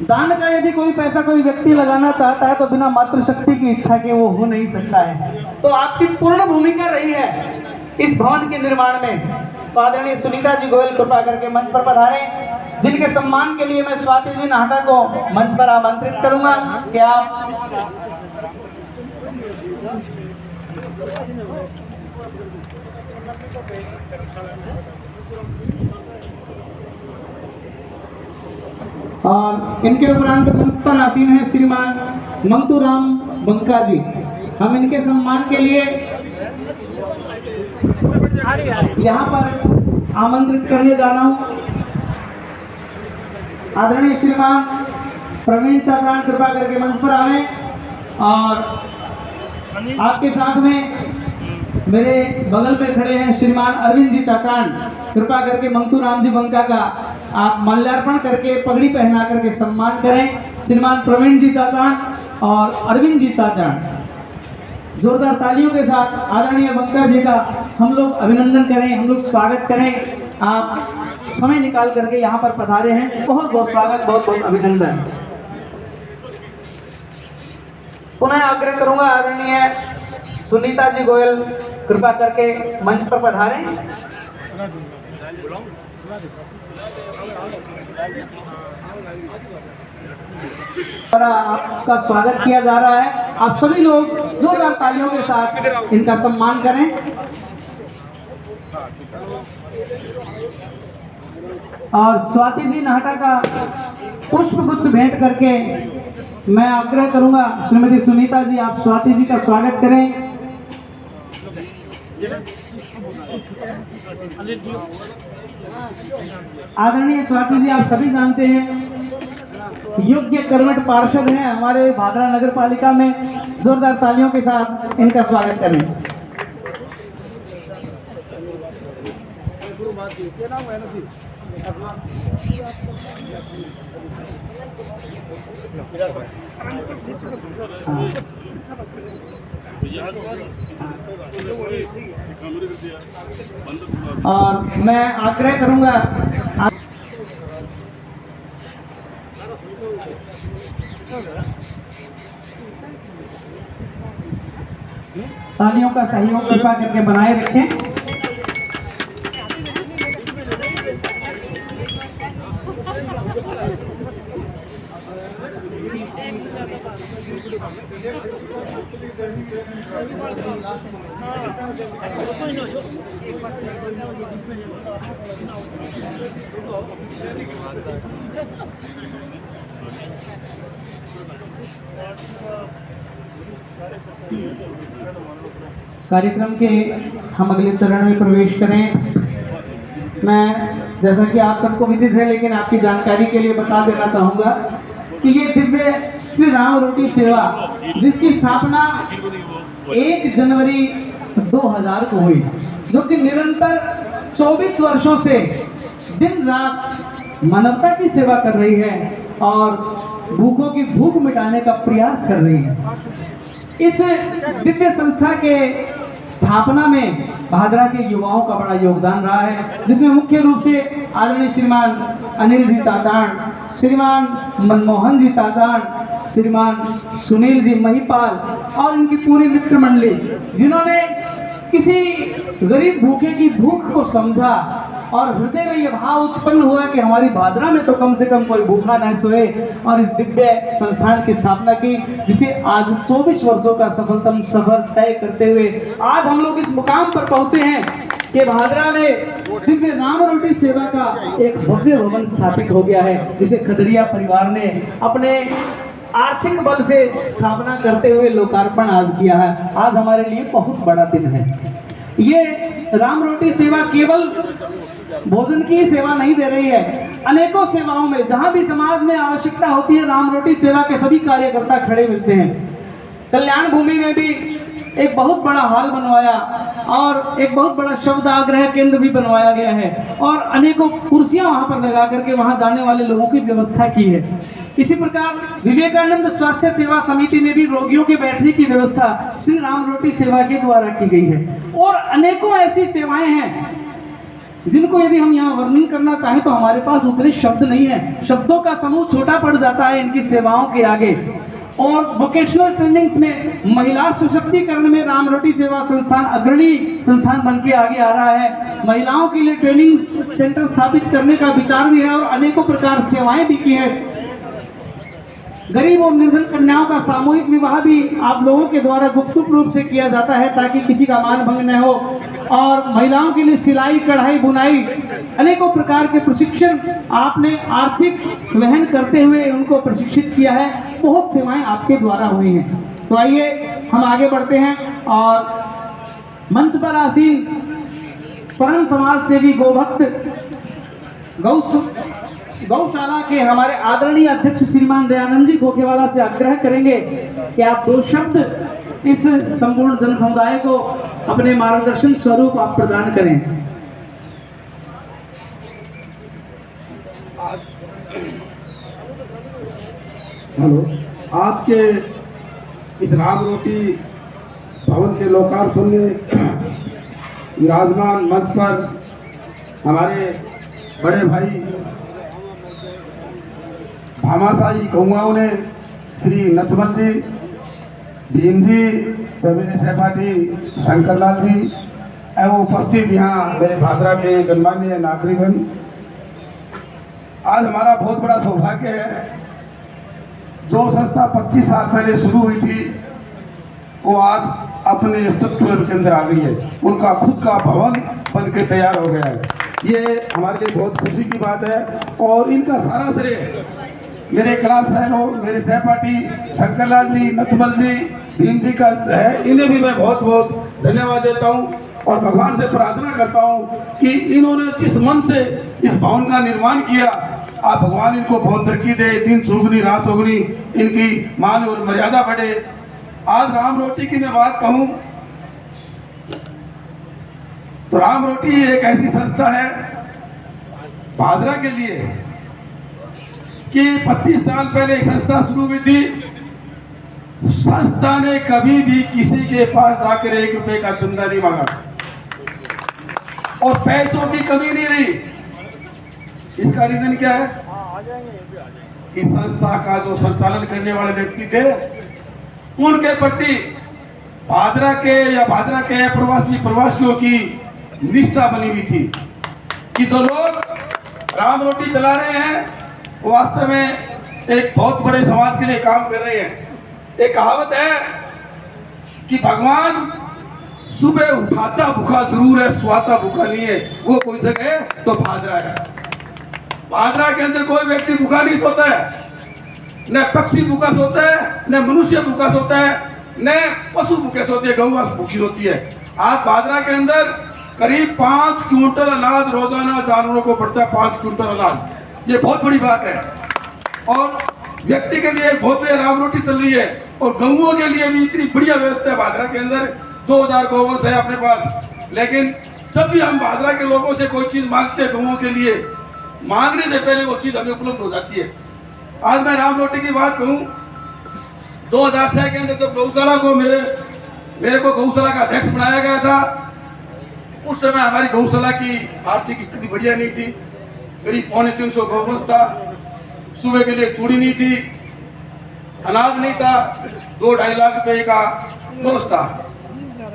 दान का यदि कोई पैसा कोई व्यक्ति लगाना चाहता है तो बिना मातृशक्ति की इच्छा के वो हो नहीं सकता है। तो आपकी पूर्ण भूमिका रही है इस भवन के निर्माण में। तो आदरणीय सुनीता जी गोयल कृपा करके मंच पर पधारें, जिनके सम्मान के लिए मैं स्वाति जी नाहटा को मंच पर आमंत्रित करूंगा कि आप और इनके उपरांत मंच पर आसीन है श्रीमान मंगतूराम बंका जी। हम इनके सम्मान के लिए यहाँ पर आमंत्रित करने जा रहा हूँ। आदरणीय श्रीमान प्रवीण चाचान कृपा करके मंच पर आवे और आपके साथ में मेरे बगल में खड़े हैं श्रीमान अरविंद जी चाचान, कृपा करके मंगतूराम जी बंका का आप माल्यार्पण करके पगड़ी पहना करके सम्मान करें। श्रीमान प्रवीण जी चाचान और अरविंद जी चाचान, जोरदार तालियों के साथ आदरणीय बंका जी का हम लोग अभिनंदन करें, हम लोग स्वागत करें। आप समय निकाल करके यहाँ पर पधारे हैं, बहुत बहुत स्वागत, बहुत बहुत अभिनंदन। पुनः आग्रह करूंगा आदरणीय सुनीता जी गोयल कृपा करके मंच पर पधारें। आपका स्वागत किया जा रहा है। आप सभी लोग जोरदार तालियों के साथ इनका सम्मान करें। और स्वाति जी नाहटा का पुष्प गुच्छ भेंट करके मैं आग्रह करूंगा श्रीमती सुनीता जी, आप स्वाति जी का स्वागत करें। आदरणीय स्वाति जी, आप सभी जानते हैं योग्य कर्मठ पार्षद हैं हमारे भादरा नगर पालिका में। जोरदार तालियों के साथ इनका स्वागत करें। और मैं आग्रह करूंगा तालियों का सहयोग कृपा करके बनाए रखें। कार्यक्रम के हम अगले चरण में प्रवेश करें। मैं जैसा कि आप सबको विदित है लेकिन आपकी जानकारी के लिए बता देना चाहूँगा कि ये दिव्य श्री राम रोटी सेवा जिसकी स्थापना 1 जनवरी 2000 को हुई, जो कि निरंतर 24 वर्षों से दिन रात मानवता की सेवा कर रही है और भूखों की भूख मिटाने का प्रयास कर रही है। इस दिव्य संस्था के स्थापना में भादरा के युवाओं का बड़ा योगदान रहा है, जिसमें मुख्य रूप से आदरणीय श्रीमान अनिल जी चाचान, श्रीमान मनमोहन जी चाचान, श्रीमान सुनील जी महिपाल और इनकी पूरी मित्र मंडली, जिन्होंने किसी गरीब भूखे की भूख को समझा और हृदय में यह भाव उत्पन्न हुआ कि हमारी भादरा में तो कम से कम कोई भूखा न सोए, और इस दिव्य संस्थान की स्थापना की, जिसे आज 24 वर्षों का सफलतम सफर तय करते हुए आज हम लोग इस मुकाम पर पहुंचे हैं कि भादरा में दिव्य राम रोटी सेवा का एक भव्य भवन स्थापित हो गया है, जिसे खदरिया परिवार ने अपने आर्थिक बल से स्थापना करते हुए लोकार्पण आज किया है। आज हमारे लिए बहुत बड़ा दिन है। ये राम रोटी सेवा केवल भोजन की सेवा नहीं दे रही है, अनेकों सेवाओं में जहां भी समाज में आवश्यकता होती है, राम रोटी सेवा के सभी कार्यकर्ता खड़े मिलते हैं। कल्याण भूमि में भी एक बहुत बड़ा हॉल बनवाया और एक बहुत बड़ा शब्द आग्रह केंद्र भी बनवाया गया है और अनेकों कुर्सियां वहां पर लगा करके वहां जाने वाले लोगों की व्यवस्था की है। इसी प्रकार विवेकानंद स्वास्थ्य सेवा समिति में भी रोगियों के बैठने की व्यवस्था श्री राम रोटी सेवा के द्वारा की गई है और अनेकों ऐसी सेवाएं हैं जिनको यदि हम यहाँ वर्णन करना चाहें तो हमारे पास उतने शब्द नहीं है, शब्दों का समूह छोटा पड़ जाता है इनकी सेवाओं के आगे। और वोकेशनल ट्रेनिंग्स में महिला सशक्तिकरण में राम रोटी सेवा संस्थान अग्रणी संस्थान बन के आगे आ रहा है। महिलाओं के लिए ट्रेनिंग सेंटर स्थापित करने का विचार भी है और अनेकों प्रकार सेवाएं भी की है। गरीब और निर्धन कन्याओं का सामूहिक विवाह भी आप लोगों के द्वारा गुपचुप रूप से किया जाता है ताकि किसी का मान भंग न हो। और महिलाओं के लिए सिलाई, कढ़ाई, बुनाई, अनेकों प्रकार के प्रशिक्षण आपने आर्थिक वहन करते हुए उनको प्रशिक्षित किया है। बहुत सेवाएं आपके द्वारा हुई हैं। तो आइए हम आगे बढ़ते हैं और मंच पर आसीन परम समाज सेवी गोभक्त गौशाला के हमारे आदरणीय अध्यक्ष श्रीमान दयानंद जी खोखेवाला से आग्रह करेंगे कि आप 2 शब्द इस संपूर्ण जन समुदाय को अपने मार्गदर्शन स्वरूप आप प्रदान करें। हेलो, आज के इस राम रोटी भवन के लोकार्पण में विराजमान मंच पर हमारे बड़े भाई भामाशाही गौआओं ने श्री नथमल जी, भीम जी व मेरे सहपाठी शंकरलाल जी एवं उपस्थित यहाँ मेरे भादरा के गणमान्य नागरिकगण, आज हमारा बहुत बड़ा सौभाग्य है। जो संस्था 25 साल पहले शुरू हुई थी वो आज अपने अस्तित्व के अंदर आ गई है, उनका खुद का भवन बन के तैयार हो गया है। ये हमारे लिए बहुत खुशी की बात है और इनका सारा श्रेय मेरे क्लास फेलो, मेरे सहपाठी शंकरलाल जी, नथमल जी, भीम जी का है। इन्हें भी मैं बहुत बहुत धन्यवाद देता हूँ और भगवान से प्रार्थना करता हूँ कि इन्होंने जिस मन से इस भवन का निर्माण किया, आप भगवान इनको बहुत तरक्की दे, दिन चौगुनी रात चौगुनी इनकी मान और मर्यादा बढ़े। आज राम रोटी की मैं बात कहूँ तो राम रोटी एक ऐसी संस्था है भादरा के लिए कि 25 साल पहले एक संस्था शुरू हुई थी। संस्था ने कभी भी किसी के पास जाकर 1 रुपए का चंदा नहीं मांगा और पैसों की कमी नहीं रही। इसका रीजन क्या है कि संस्था का जो संचालन करने वाले व्यक्ति थे उनके प्रति भादरा के प्रवासियों की निष्ठा बनी हुई थी कि जो लोग राम रोटी चला रहे हैं वो वास्तव में एक बहुत बड़े समाज के लिए काम कर रहे हैं। एक कहावत है कि भगवान सुबह उठाता भूखा जरूर है, स्वाता भूखा नहीं है। वो कोई जगह है तो भादरा है। भादरा के अंदर कोई व्यक्ति भूखा नहीं सोता है, न पक्षी भूखा सोता है, न मनुष्य भूखा सोता है, न पशु भूखे सोते हैं, गौ भूखी होती है। आज भादरा के अंदर करीब 5 क्विंटल अनाज रोजाना जानवरों को पड़ता है। 5 क्विंटल अनाज, ये बहुत बड़ी बात है और व्यक्ति के लिए बहुत बड़ी राम रोटी चल रही है और गौओं के लिए भी इतनी बढ़िया व्यवस्था है। भादरा के अंदर 2000 गौवंश है अपने पास, लेकिन जब भी हम भादरा के लोगों से कोई चीज मांगते हैं गौओं के लिए, मांगने से पहले वो चीज हमें उपलब्ध हो जाती है। आज मैं राम रोटी की बात कहूँ, 2006 के अंदर जब गौशाला को मेरे को गौशाला का अध्यक्ष बनाया गया था, उस समय हमारी गौशाला की आर्थिक स्थिति बढ़िया नहीं थी। करीब 350 गौवंश था, सुबह के लिए तूड़ी नहीं थी, अनाज नहीं था, 2-2.5 लाख रुपए का लॉस था।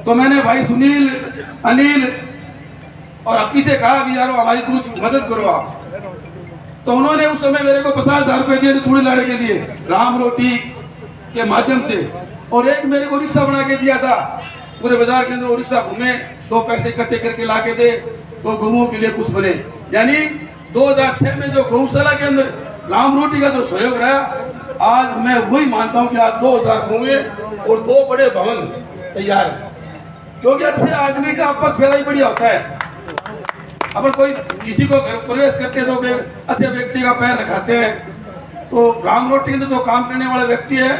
तो मैंने भाई सुनील, अनिल और अपी से कहा भी यार हमारी कुछ मदद करो आप। तो उन्होंने उस समय मेरे को 50,000 रुपए दिए थे तूड़ी लाने के लिए राम रोटी के माध्यम से, और एक मेरे को रिक्शा बना के दिया था। पूरे बाजार के अंदर वो रिक्शा घूमे, 2 पैसे इकट्ठे करके ला के दे तो गौओं के लिए कुछ बने। यानी 2006 में जो गौशाला के अंदर राम रोटी का जो सहयोग रहा, आज मैं वही मानता हूँ कि आज 2000 गौएं और 2 बड़े भवन तैयार है। क्योंकि अच्छे आदमी का पग फेरा ही बढ़िया होता है। अगर कोई किसी को घर प्रवेश करते तो अच्छे व्यक्ति का पैर रखाते हैं। तो राम रोटी के अंदर जो काम करने वाला व्यक्ति है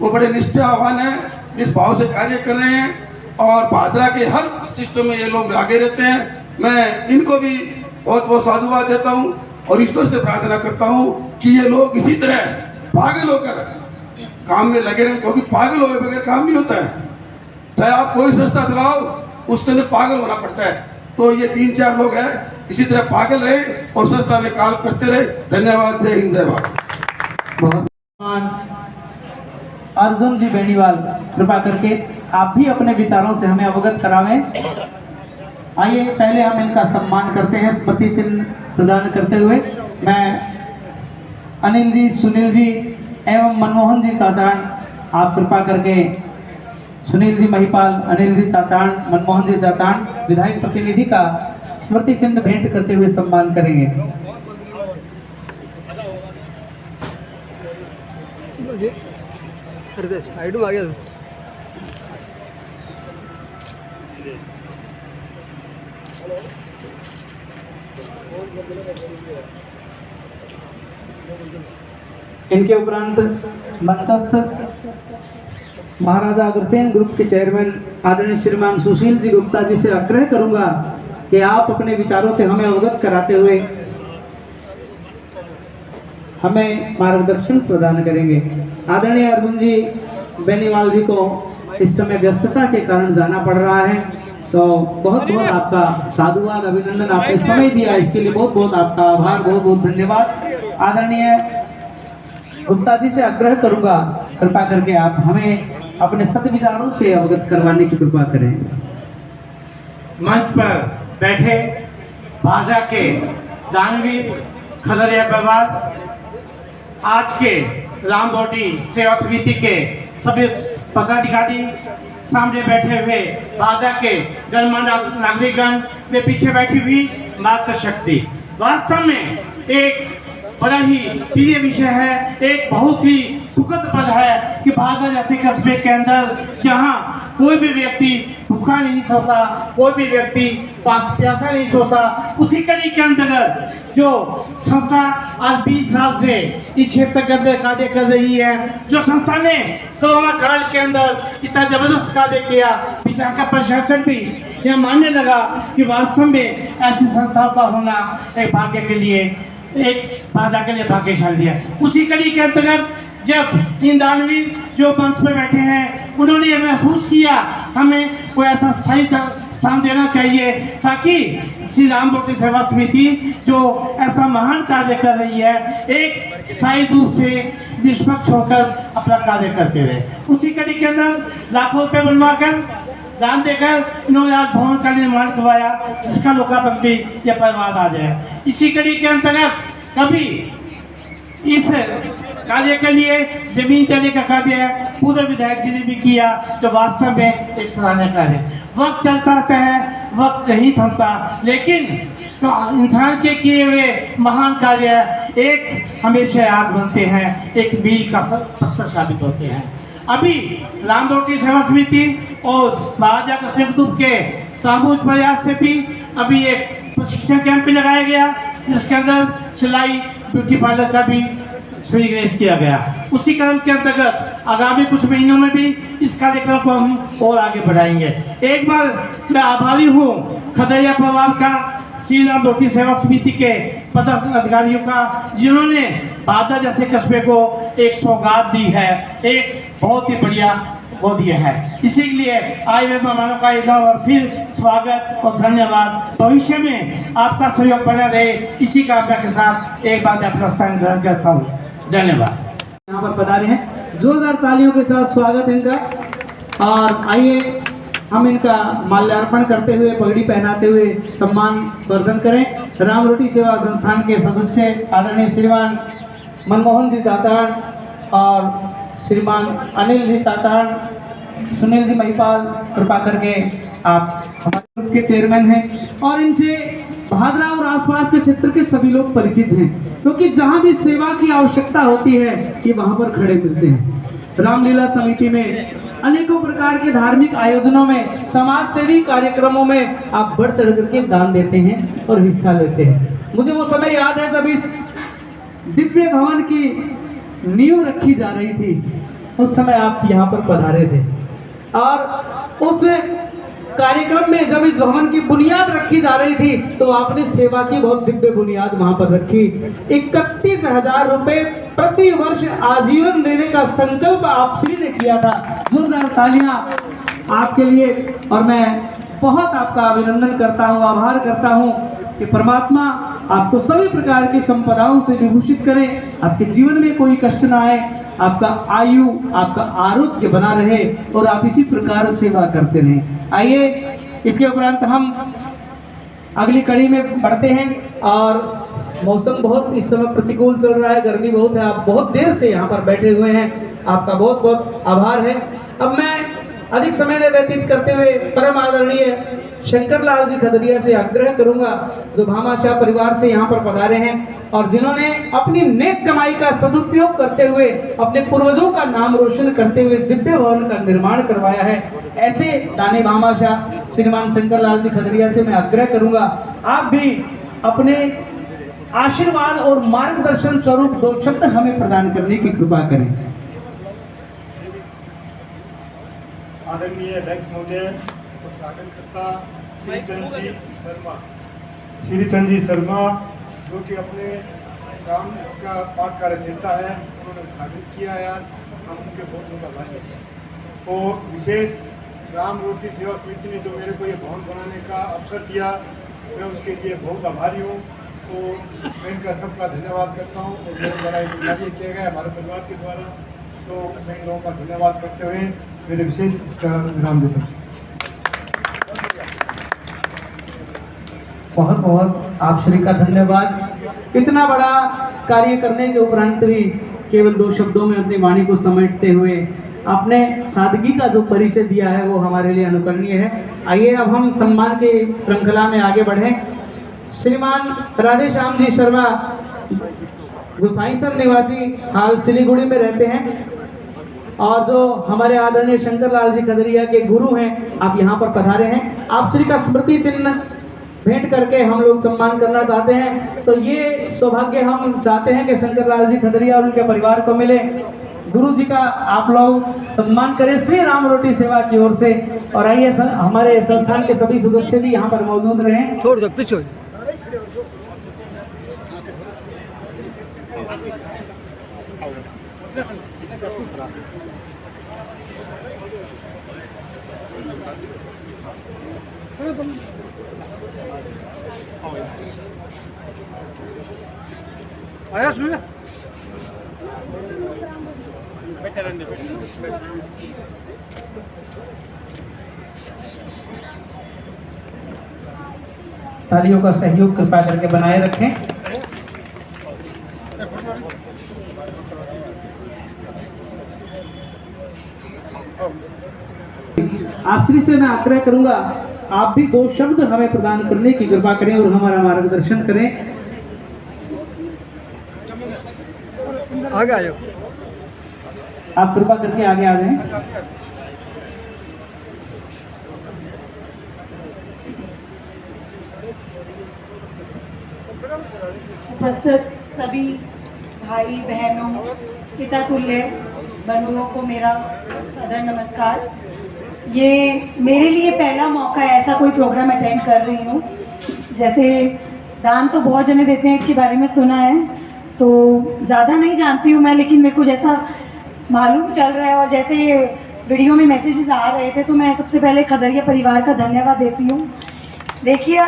वो बड़े निष्ठावान है, इस भाव से कार्य कर रहे हैं और भादरा के हर सिस्टम में ये लोग आगे रहते हैं। मैं इनको भी बहुत बहुत साधुवाद देता हूँ और ईश्वर से प्रार्थना करता हूँ कि ये लोग इसी तरह पागल होकर काम में लगे रहें, क्योंकि पागल होने बगैर काम नहीं होता है। चाहे आप कोई संस्था चलाओ उसके अंदर पागल होना पड़ता है। तो ये 3-4 लोग हैं इसी तरह पागल रहे और संस्था में काम करते रहे। धन्यवाद। जय हिंद, जय भारत। बहुत अर्जुन जी बेनीवाल, कृपा करके आप भी अपने विचारों से हमें अवगत करावें। आइए पहले हम इनका सम्मान करते हैं स्मृति चिन्ह प्रदान करते हुए। मैं अनिल जी, सुनील जी एवं मनमोहन जी चाचान, आप कृपा करके सुनील जी महिपाल, अनिल जी चाचान, मनमोहन जी चाचान विधायक प्रतिनिधि का स्मृति चिन्ह भेंट करते हुए सम्मान करेंगे। अरे साइड में आ गया। इनके उपरांत मंचस्थ महाराजा अग्रसेन ग्रुप के चेयरमैन आदरणीय श्रीमान सुशील जी गुप्ता जी से आग्रह करूंगा कि आप अपने विचारों से हमें अवगत कराते हुए हमें मार्गदर्शन प्रदान करेंगे। आदरणीय अर्जुन जी बेनीवाल जी को इस समय व्यस्तता के कारण जाना पड़ रहा है, तो बहुत बहुत आपका साधुवाद, अभिनंदन, आपने समय दिया इसके लिए बहुत बहुत आपका आभार, बहुत बहुत धन्यवाद। आदरणीय गुप्ता जी से आग्रह करूंगा कृपा करके आप हमें अपने सद्विचारों से अवगत करवाने की कृपा करें। मंच पर बैठे भाजपा के दानवीर खदरिया परिवार, आज के रामरोटी सेवा समिति के सभी पदाधिकारी, सामने बैठे हुए भाजपा के गणमान्य नागरिकगण, वे पीछे बैठी हुई मातृशक्ति, वास्तव में एक बड़ा ही प्रिय विषय है। एक बहुत ही सुखद पल है कि भाजपा जैसे कस्बे के अंदर जहां कोई भी व्यक्ति भूखा नहीं सोता, कोई भी व्यक्ति प्यासा नहीं सोता, उसी कड़ी के अंतर्गत जो संस्था आज 20 साल से इस क्षेत्र के अंदर कार्य कर रही है, जो संस्था ने कोरोना काल के अंदर इतना जबरदस्त कार्य किया, विशाखा का प्रशासन भी यह मानने लगा कि वास्तव में ऐसी संस्थाओं का होना एक भाग्य के लिए, एक भाजपा के लिए भाग्यशाली है। उसी कड़ी के अंतर्गत जब इन दानवीर जो मंच में बैठे हैं, उन्होंने ये महसूस किया हमें कोई ऐसा स्थायी स्थान देना चाहिए ताकि श्री रामरोटी सेवा समिति जो ऐसा महान कार्य कर रही है, एक स्थायी रूप से निष्पक्ष होकर अपना कार्य करते रहे। उसी कड़ी के अंदर लाखों रुपये बनवाकर, दान देकर इन्होंने आज भवन का निर्माण करवाया, जिसका लोकार्पण भी यह परिवार आ जाए। इसी कड़ी के अंतर्गत कभी इस कार्य के लिए जमीन देने का कार्य पूर्व विधायक जी ने भी किया, जो वास्तव में एक सराहनीय कार्य है। वक्त चलता रहता है, वक्त नहीं थमता, लेकिन तो इंसान के किए हुए महान कार्य एक हमेशा याद बनते हैं, एक मील का पत्थर साबित होते हैं। अभी रामरोटी सेवा समिति और महाराजा अग्रसेन ग्रुप के सामूहिक प्रयास से भी अभी एक प्रशिक्षण कैंप भी लगाया गया, जिसके अंदर सिलाई, ब्यूटी पार्लर का भी श्रीग्रेस किया गया। उसी क्रम के अंतर्गत आगामी कुछ महीनों में भी इस कार्यक्रम को हम और आगे बढ़ाएंगे। एक बार मैं आभारी हूँ खदरिया परिवार का, श्री रामरोटी सेवा समिति के पदाधिकारियों का, जिन्होंने भाजपा जैसे कस्बे को एक सौगात दी है, एक बहुत ही बढ़िया वो दिया है। इसीलिए आए हुए मेहमानों का एक बार फिर स्वागत और धन्यवाद। भविष्य में आपका सहयोग बना रहे, इसी कामना के साथ एक बार मैं अपना स्थान ग्रहण करता हूँ। धन्यवाद। यहाँ पर पधारे हैं, जोरदार तालियों के साथ स्वागत है इनका। और आइए हम इनका माल्यार्पण करते हुए, पगड़ी पहनाते हुए सम्मान वर्धन करें। रामरोटी सेवा संस्थान के सदस्य आदरणीय श्रीमान मनमोहन जी चाचान और श्रीमान अनिल जी चाचान, सुनील जी महिपाल, कृपा करके आप हमारे ग्रुप के चेयरमैन हैं और इनसे भादरा और आसपास के क्षेत्र के सभी लोग परिचित हैं, क्योंकि जहां भी सेवा की आवश्यकता होती है ये वहां पर खड़े मिलते हैं। रामलीला समिति में अनेकों प्रकार के धार्मिक आयोजनों में, समाज सेवी कार्यक्रमों में आप बढ़ चढ़ करके दान देते हैं और हिस्सा लेते हैं। मुझे वो समय याद है जब इस दिव्य भवन की नींव रखी जा रही थी, उस समय आप यहाँ पर पधारे थे और उस कार्यक्रम में जब इस भवन की बुनियाद रखी जा रही थी तो आपने सेवा की बहुत दिव्य बुनियाद वहां पर रखी। 31,000 रुपए प्रति वर्ष आजीवन देने का संकल्प आप श्री ने किया था। जोरदार तालियां आपके लिए। और मैं बहुत आपका अभिनंदन करता हूं, आभार करता हूं कि परमात्मा आपको सभी प्रकार की संपदाओं से विभूषित करें, आपके जीवन में कोई कष्ट ना आए, आपका आयु, आपका आरोग्य बना रहे और आप इसी प्रकार सेवा करते रहें। आइए इसके उपरांत हम अगली कड़ी में बढ़ते हैं। और मौसम बहुत इस समय प्रतिकूल चल रहा है, गर्मी बहुत है, आप बहुत देर से यहाँ पर बैठे हुए हैं, आपका बहुत बहुत आभार है। अब मैं अधिक समय ने व्यतीत करते हुए परम आदरणीय शंकर लाल जी खदरिया से आग्रह करूंगा, जो भामाशाह परिवार से यहाँ पर पधारे हैं और जिन्होंने अपनी नेक कमाई का सदुपयोग करते हुए अपने पूर्वजों का नाम रोशन करते हुए दिव्य भवन का निर्माण करवाया है, ऐसे दानी भामाशाह श्रीमान शंकर लाल जी खदरिया से मैं आग्रह करूंगा, आप भी अपने आशीर्वाद और मार्गदर्शन स्वरूप 2 शब्द हमें प्रदान करने की कृपा करें। आदरणीय अध्यक्ष महोदय, उद्घाटनकर्ता श्रीचंद जी शर्मा जो कि अपने शाम इसका पाठ का रचयिता है, उन्होंने उद्घाटन किया है। हम उनके बहुत बहुत आभारी हैं। और विशेष राम रोटी सेवा समिति ने जो मेरे को ये भवन बनाने का अवसर दिया, मैं उसके लिए बहुत आभारी हूँ। तो मैं इनका सबका धन्यवाद करता हूँ और मेरे द्वारा एक कार्य किया गया हमारे परिवार के द्वारा, तो मैं इन लोगों का धन्यवाद करते हुए मेरे विशेष इसका विराम देता हूँ। बहुत बहुत आप श्री का धन्यवाद। इतना बड़ा कार्य करने के उपरांत भी केवल 2 शब्दों में अपनी वाणी को समेटते हुए आपने सादगी का जो परिचय दिया है वो हमारे लिए अनुकरणीय है। आइए अब हम सम्मान की श्रृंखला में आगे बढ़ें। श्रीमान राधे श्याम जी शर्मा गोसाईसर निवासी, हाल सिलीगुड़ी में रहते हैं और जो हमारे आदरणीय शंकर लाल जी खदरिया के गुरु हैं, आप यहाँ पर पधारे हैं। आप श्री का स्मृति चिन्ह भेंट करके हम लोग सम्मान करना चाहते हैं। तो ये सौभाग्य हम चाहते हैं कि शंकर लाल जी खदरिया और उनके परिवार को मिले। गुरु जी का आप लोग सम्मान करें श्री राम रोटी सेवा की ओर से। और आइए हमारे संस्थान के सभी सदस्य भी यहाँ पर मौजूद रहें। थोड़ा सा पीछे आया सुन ले। तालियों का सहयोग कृपा करके बनाए रखें। आप श्री से मैं आग्रह करूंगा, आप भी 2 शब्द हमें प्रदान करने की कृपा करें और हमारा मार्गदर्शन करें। आगे आ जाओ। आप कृपा करके आगे आ जाएं। उपस्थित सभी भाई बहनों, पिता तुल्य बंधुओं को मेरा सादर नमस्कार। ये मेरे लिए पहला मौका है, ऐसा कोई प्रोग्राम अटेंड कर रही हूँ। जैसे दान तो बहुत जने देते हैं, इसके बारे में सुना है, तो ज़्यादा नहीं जानती हूँ मैं, लेकिन मेरे को जैसा मालूम चल रहा है और जैसे वीडियो में मैसेजेस आ रहे थे, तो मैं सबसे पहले खदरिया परिवार का धन्यवाद देती हूँ। देखिए,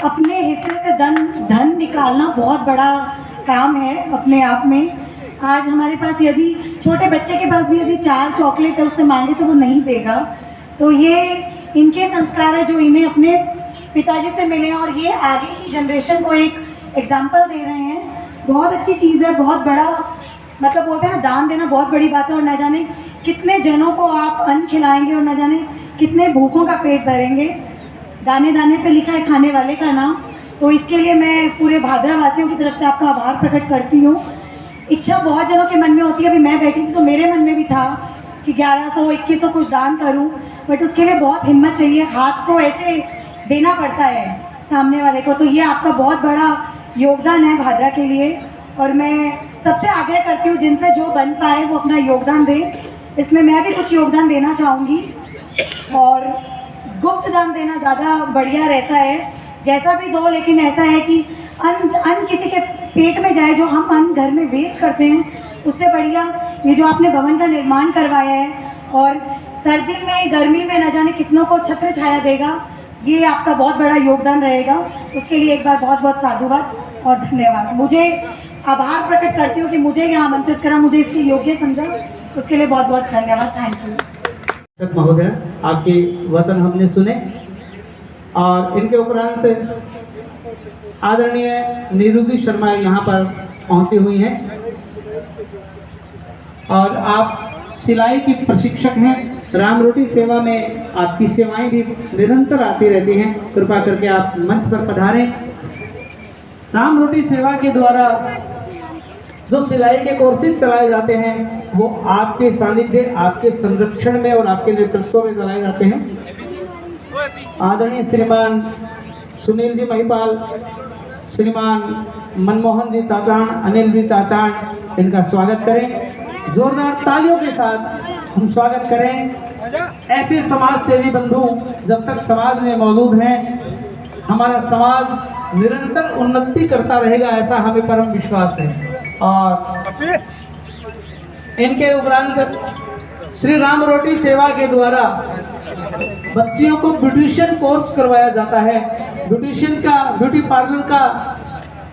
अपने हिस्से से धन निकालना बहुत बड़ा काम है अपने आप में। आज हमारे पास यदि छोटे बच्चे के पास भी यदि 4 चॉकलेट है उससे मांगे तो वो नहीं देगा। तो ये इनके संस्कार है जो इन्हें अपने पिताजी से मिले और ये आगे की जनरेशन को एक एग्जाम्पल दे रहे हैं। बहुत अच्छी चीज़ है, बहुत बड़ा, मतलब बोलते हैं ना, दान देना बहुत बड़ी बात है। और न जाने कितने जनों को आप अन्न खिलाएंगे और न जाने कितने भूखों का पेट भरेंगे। दाने दाने पे लिखा है खाने वाले का नाम। तो इसके लिए मैं पूरे भादरा वासियों की तरफ से आपका आभार प्रकट करती हूँ। इच्छा बहुत जनों के मन में होती है, अभी मैं बैठी थी तो मेरे मन में भी था कि 1100-2100 कुछ दान करूं, बट उसके लिए बहुत हिम्मत चाहिए, हाथ को ऐसे देना पड़ता है सामने वाले को। तो ये आपका बहुत बड़ा योगदान है भादरा के लिए। और मैं सबसे आग्रह करती हूँ, जिनसे जो बन पाए वो अपना योगदान दें। इसमें मैं भी कुछ योगदान देना चाहूँगी और गुप्त दान देना ज़्यादा बढ़िया रहता है। जैसा भी दो, लेकिन ऐसा है कि अन्न किसी के पेट में जाए। जो हम अन्न घर में वेस्ट करते हैं उससे बढ़िया ये जो आपने भवन का निर्माण करवाया है और सर्दी में गर्मी में न जाने कितनों को छत्र छाया देगा। ये आपका बहुत बड़ा योगदान रहेगा। उसके लिए एक बार बहुत बहुत साधुवाद और धन्यवाद। मुझे आभार प्रकट करती हूँ कि मुझे यहाँ आमंत्रित करा, मुझे इसके योग्य समझा, उसके लिए बहुत बहुत धन्यवाद। Thank you. महोदय, आपके वचन हमने सुने और इनके उपरांत आदरणीय नीरुजी शर्मा यहाँ पर पहुँची हुई हैं और आप सिलाई की प्रशिक्षक हैं। राम रोटी सेवा में आपकी सेवाएं भी निरंतर आती रहती हैं। कृपा करके आप मंच पर पधारें। राम रोटी सेवा के द्वारा जो सिलाई के कोर्सेज चलाए जाते हैं वो आपके सानिध्य, आपके संरक्षण में और आपके नेतृत्व में चलाए जाते हैं। आदरणीय श्रीमान सुनील जी महिपाल, श्रीमान मनमोहन जी चाचान, अनिल जी चाचान, इनका स्वागत करें। जोरदार तालियों के साथ हम स्वागत करें। ऐसे समाज सेवी बंधु जब तक समाज में मौजूद हैं, हमारा समाज निरंतर उन्नति करता रहेगा, ऐसा हमें परम विश्वास है। और इनके उपरांत श्री राम रोटी सेवा के द्वारा बच्चियों को ब्यूटिशियन कोर्स करवाया जाता है। ब्यूटिशियन का, ब्यूटी पार्लर का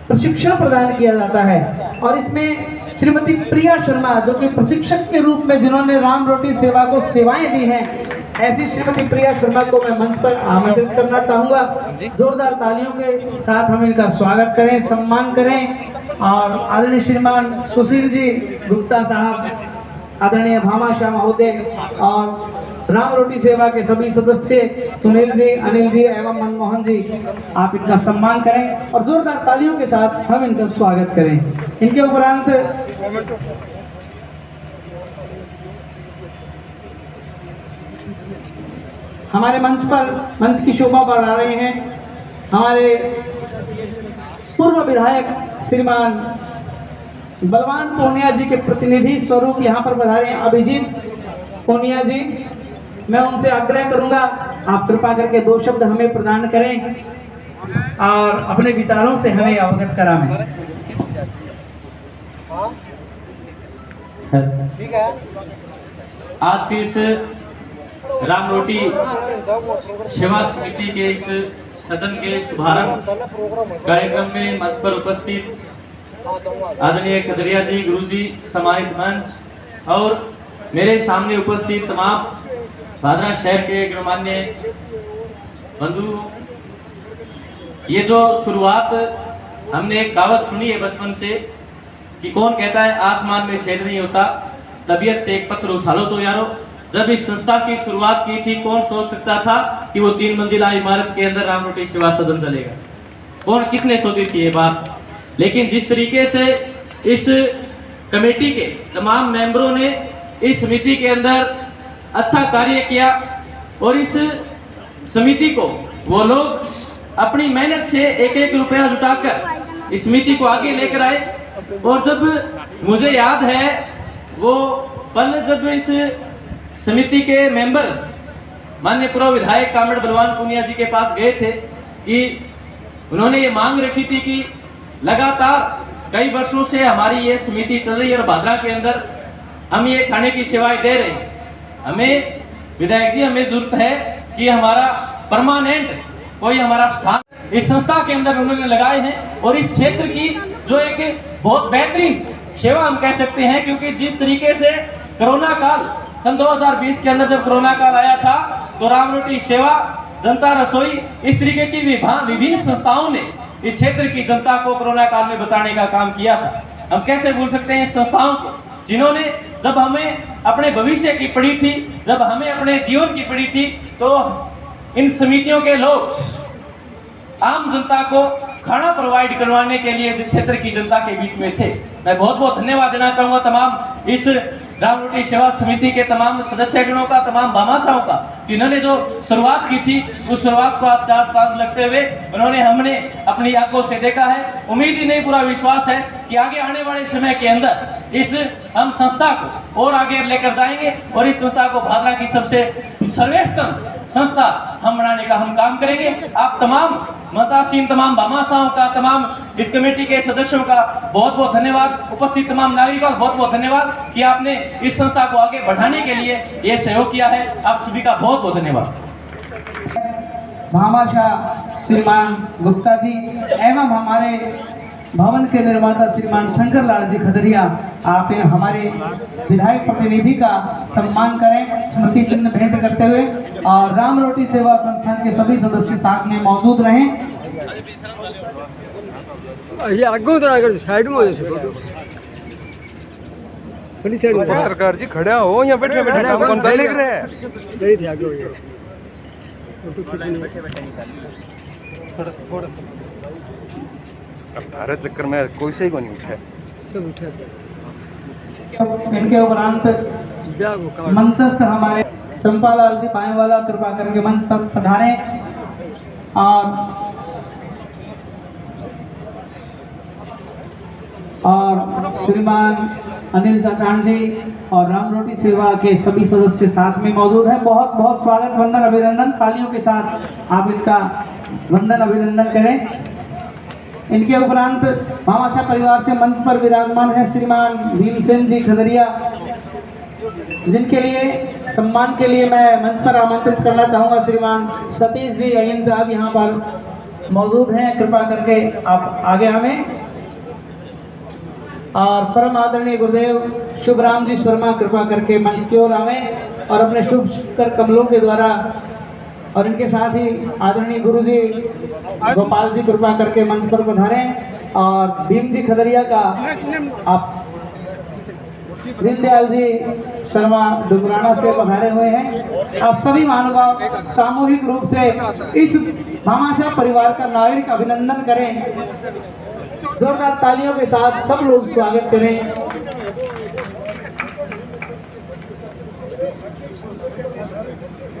प्रशिक्षण प्रदान किया जाता है और इसमें श्रीमती प्रिया शर्मा, जो कि प्रशिक्षक के रूप में जिन्होंने राम रोटी सेवा को सेवाएं दी हैं, ऐसी श्रीमती प्रिया शर्मा को मैं मंच पर आमंत्रित करना चाहूँगा। जोरदार तालियों के साथ हम इनका स्वागत करें, सम्मान करें। और आदरणीय श्रीमान सुशील जी गुप्ता साहब, आदरणीय भामाशाह महोदय और राम रोटी सेवा के सभी सदस्य सुनील जी, अनिल जी एवं मनमोहन जी, आप इनका सम्मान करें और जोरदार तालियों के साथ हम इनका स्वागत करें। इनके उपरांत हमारे मंच की शोभा बढ़ा रहे हैं हमारे पूर्व विधायक श्रीमान बलवान पूनिया जी के प्रतिनिधि स्वरूप यहाँ पर पधारे हैं अभिजीत पूनिया जी। मैं उनसे आग्रह करूंगा, आप कृपा करके 2 शब्द हमें प्रदान करें और अपने विचारों से हमें अवगत कराएं। आज की इस राम रोटी सेवा समिति के इस सदन के शुभारंभ कार्यक्रम में मंच पर उपस्थित आदरणीय खदरिया जी, गुरु जी, सम्मानित मंच और मेरे सामने उपस्थित तमाम भादरा शहर के गणमान्य बंधु, ये जो शुरुआत हमने एक कहावत सुनी है बचपन से कि कौन कहता है आसमान में छेद नहीं होता, तबीयत से एक पत्थर उछालो तो यारो। जब इस संस्था की शुरुआत की थी, कौन सोच सकता था कि वो 3 मंजिला इमारत के अंदर राम रोटी सेवा सदन चलेगा? कौन, किसने सोची थी ये बात? लेकिन जिस तरीके से इस कमेटी के तमाम मेंबरों ने इस समिति के अंदर अच्छा कार्य किया और इस समिति को वो लोग अपनी मेहनत से 1-1 रुपया जुटाकर इस समिति को आगे लेकर आए। और जब मुझे याद है वो पल जब इस समिति के मेंबर माननीय पूर्व विधायक कामरेड बलवान पूनिया जी के पास गए थे कि उन्होंने ये मांग रखी थी कि लगातार कई वर्षों से हमारी ये समिति चल रही है और भादरा के अंदर हम ये खाने की सेवाएं दे रहे हैं। हमें विधायक जी, हमें जरूरत है कि हमारा परमानेंट कोई हमारा स्थान इस संस्था के अंदर उन्होंने लगाए हैं और इस क्षेत्र की जो एक बहुत बेहतरीन सेवा हम कह सकते हैं, क्योंकि जिस तरीके से कोरोना काल सन 2020 के अंदर जब कोरोना काल आया था तो राम रोटी सेवा, जनता रसोई, इस तरीके की विभिन्न संस्थाओं ने इस क्षेत्र की जनता को कोरोना काल में बचाने का काम किया था। हम कैसे भूल सकते हैं इस संस्थाओं को, जिन्होंने जब हमें अपने भविष्य की पड़ी थी, जब हमें अपने जीवन की पड़ी थी, तो इन समितियों के लोग आम जनता को खाना प्रोवाइड करवाने के लिए जिस क्षेत्र की जनता के बीच में थे। मैं बहुत बहुत धन्यवाद देना चाहूँगा तमाम इस राम रोटी सेवा समिति के तमाम सदस्यगणों का, तमाम भामाशाहों का, जिन्होंने जो शुरुआत की थी उस शुरुआत को आज 4 चांद लगते हुए उन्होंने हमने अपनी आंखों से देखा है। उम्मीद ही नहीं, पूरा विश्वास है कि आगे आने वाले समय के अंदर इस हम संस्था को और आगे लेकर जाएंगे और इस संस्था को भादरा की सबसे सर्वोत्तम संस्था हम बनाने का हम काम करेंगे। आप तमाम मचासीन, तमाम भामाशाहों का, तमाम इस कमेटी के सदस्यों का बहुत बहुत धन्यवाद। उपस्थित तमाम नागरिकों का बहुत बहुत धन्यवाद कि आपने इस संस्था को आगे बढ़ाने के लिए ये सहयोग किया है। आप सभी का बहुत बहुत धन्यवाद। भामाशाह श्रीमान गुप्ता जी एवं हमारे भवन के निर्माता श्रीमान शंकर लाल जी खदरिया, आप हमारे विधायक प्रतिनिधि का सम्मान करें स्मृति चिन्ह भेंट करते हुए, और राम रोटी सेवा संस्थान के सभी सदस्य साथ में मौजूद रहें। ये आगे उधर साइड में हो जाए पत्रकार जी खड़ा हो, यहाँ बैठे बैठे काम कौन सा लिख रहे हैं? गई थी आगे हो गया अब भारत चक्कर में कोई से ही को नहीं उठा, सब उठे। इनके उपरांत मंचस्थ हमारे चंपालाल जी पाएवाला कृपा करके मंच पर पधारें, और श्रीमान अनिल चाचान जी और राम रोटी सेवा के सभी सदस्य साथ में मौजूद हैं। बहुत बहुत स्वागत, वंदन, अभिनंदन। तालियों के साथ आप इनका वंदन अभिनंदन करें। इनके उपरांत भामाशाह परिवार से मंच पर विराजमान है श्रीमान भीमसेन जी खदरिया, जिनके लिए सम्मान के लिए मैं मंच पर आमंत्रित करना चाहूँगा श्रीमान सतीश जी अयन साहब यहाँ पर मौजूद हैं, कृपा करके आप आगे आवें। और परम आदरणीय गुरुदेव शुभराम जी शर्मा कृपा करके मंच की ओर आवें और अपने शुभ कर कमलों के द्वारा, और इनके साथ ही आदरणीय गुरु जी गोपाल जी कृपा करके मंच पर पधारें, और भीम जी खदरिया का आप दीनदयाल जी शर्मा डुगराना से पधारे हुए हैं। आप सभी महानुभाव सामूहिक रूप से इस भामाशाह परिवार का नागरिक अभिनंदन करें। जोरदार तालियों के साथ सब लोग स्वागत करें।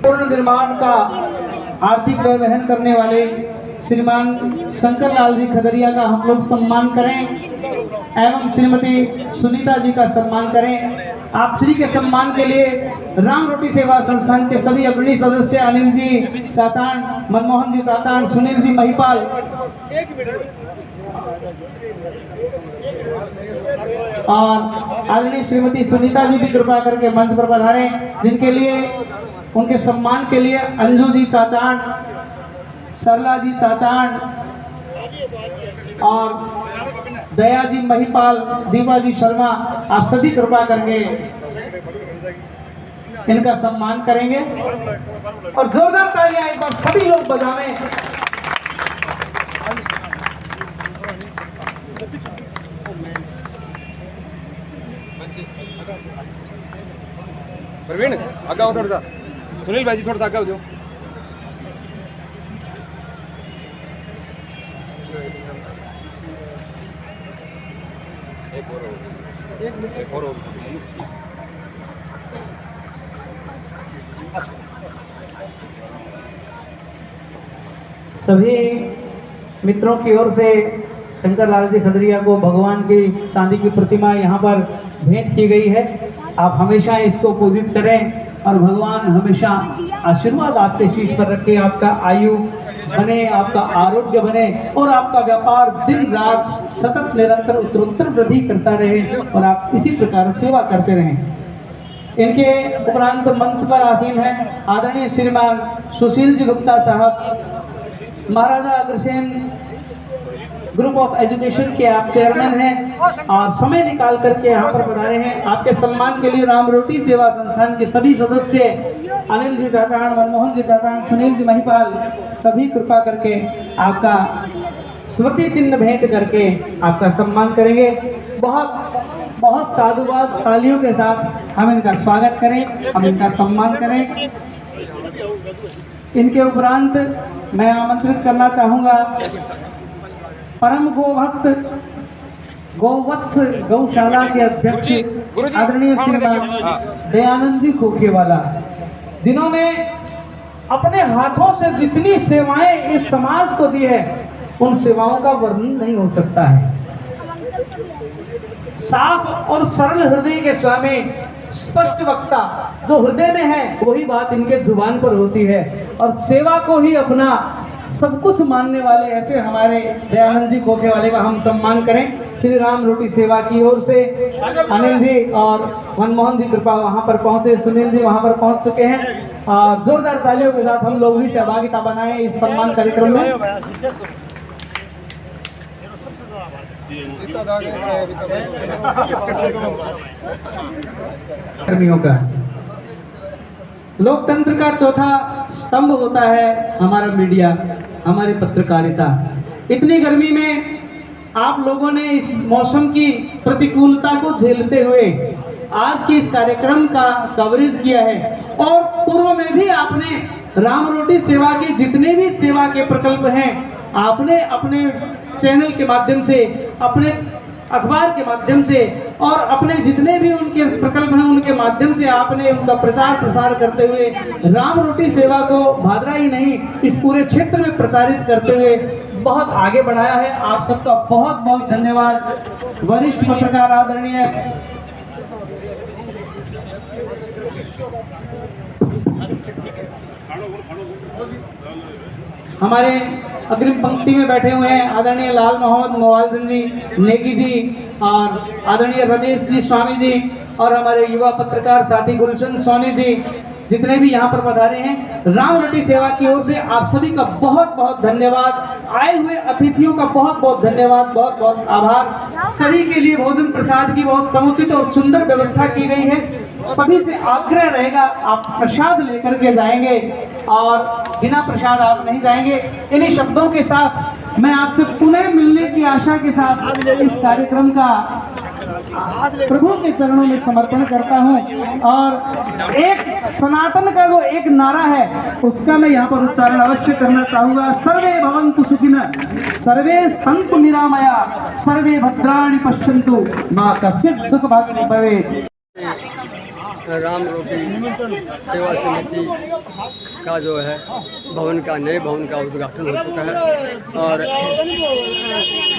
पूर्ण निर्माण का आर्थिक व्यय वहन करने वाले श्रीमान शंकर लाल जी खदरिया का हम लोग सम्मान करें एवं श्रीमती सुनीता जी का सम्मान करें। आप श्री के सम्मान के लिए राम रोटी सेवा संस्थान के सभी अग्रणी सदस्य अनिल जी चाचान, मनमोहन जी चाचान, सुनील जी महिपाल, और आदरणीय श्रीमती सुनीता जी भी कृपा करके मंच पर पधारे, जिनके लिए उनके सम्मान के लिए अंजू जी चाचान, सरला जी चाचान और दया जी महिपाल, दीपा जी शर्मा, आप सभी कृपा करके इनका सम्मान करेंगे। और जोरदार तालियां एक बार सभी लोग बजावें। प्रवीण आगे आओ थोड़ा सा, सुनील भाई जी थोड़ा सा आगे हो जाओ। एक और सभी मित्रों की ओर से शंकर लाल जी खदरिया को भगवान की चांदी की प्रतिमा यहाँ पर भेंट की गई है। आप हमेशा इसको पूजित करें और भगवान हमेशा आशीर्वाद आपके शीश पर रखे, आपका आयु बने, आपका आरोग्य बने और आपका व्यापार दिन रात सतत निरंतर उत्तरोत्तर वृद्धि करता रहे और आप इसी प्रकार सेवा करते रहें। इनके उपरांत मंच पर आसीन है आदरणीय श्रीमान सुशील जी गुप्ता साहब, Maharaja Agrasen group of education के आप चेयरमैन हैं और समय निकाल करके यहाँ पर पधारे हैं। आपके सम्मान के लिए राम रोटी सेवा संस्थान के सभी सदस्य अनिल जी चाचान, मनमोहन जी चाचान, सुनील जी महिपाल सभी कृपा करके आपका स्मृति चिन्ह भेंट करके आपका सम्मान करेंगे। बहुत बहुत साधुवाद, तालियों के साथ हम इनका स्वागत करें, हम इनका सम्मान करें। इनके उपरांत मैं आमंत्रित करना चाहूँगा परम गोभक्त गोवत्स गौशाला के अध्यक्ष आदरणीय श्रीमान दयानंद जी खोखेवाला, जिन्होंने अपने हाथों से जितनी सेवाएं इस समाज को दी है उन सेवाओं का वर्णन नहीं हो सकता है। साफ और सरल हृदय के स्वामी, स्पष्ट वक्ता, जो हृदय में है वही बात इनके जुबान पर होती है और सेवा को ही अपना सब कुछ मानने वाले ऐसे हमारे दयानंद जी खोखे वाले का हम सम्मान करें। श्री राम रोटी सेवा की ओर से अनिल जी और मनमोहन जी कृपा वहाँ पर पहुँचे, सुनील जी वहाँ पर पहुँच चुके हैं। जोरदार तालियों के साथ हम लोग भी सहभागिता बनाएं इस सम्मान कार्यक्रम में। कर्मियों का लोकतंत्र का चौथा स्तंभ होता है हमारा मीडिया, हमारी पत्रकारिता। इतनी गर्मी में आप लोगों ने इस मौसम की प्रतिकूलता को झेलते हुए आज के इस कार्यक्रम का कवरेज किया है और पूर्व में भी आपने राम रोटी सेवा के जितने भी सेवा के प्रकल्प हैं आपने अपने चैनल के माध्यम से, अपने अखबार के माध्यम से और अपने जितने भी उनके प्रकल्प हैं उनके माध्यम से आपने उनका प्रचार प्रसार करते हुए राम रोटी सेवा को भादरा ही नहीं इस पूरे क्षेत्र में प्रचारित करते हुए बहुत आगे बढ़ाया है। आप सबका बहुत बहुत धन्यवाद। वरिष्ठ पत्रकार आदरणीय हमारे अग्रिम पंक्ति में बैठे हुए हैं आदरणीय लाल मोहम्मद मोवालदन जी, नेगी जी और आदरणीय रमेश जी स्वामी जी और हमारे युवा पत्रकार साथी गुलशन सोनी जी, जितने भी यहाँ पर पधारे हैं। राम रोटी सेवा की ओर से आप सभी का बहुत बहुत धन्यवाद। आए हुए अतिथियों का बहुत बहुत धन्यवाद, बहुत बहुत आभार। सभी के लिए भोजन प्रसाद की बहुत समुचित और सुंदर व्यवस्था की गई है। सभी से आग्रह रहेगा आप प्रसाद लेकर के जाएंगे और बिना प्रसाद आप नहीं जाएंगे। इन्हीं शब्दों के साथ मैं आपसे पुनः मिलने की आशा के साथ इस कार्यक्रम का प्रभु के चरणों में समर्पण करता हूं और एक सनातन का जो एक नारा है उसका मैं यहाँ पर उच्चारण अवश्य करना चाहूंगा। सर्वे भवन्तु सुखिनः, सर्वे सन्तु निरामया, सर्वे भद्राणि पश्यन्तु, मा कश्चित् दुःख भाग् भवेत्। राम रोटी सेवा समिति का जो है भवन का नए भवन का उद्घाटन हो चुका है और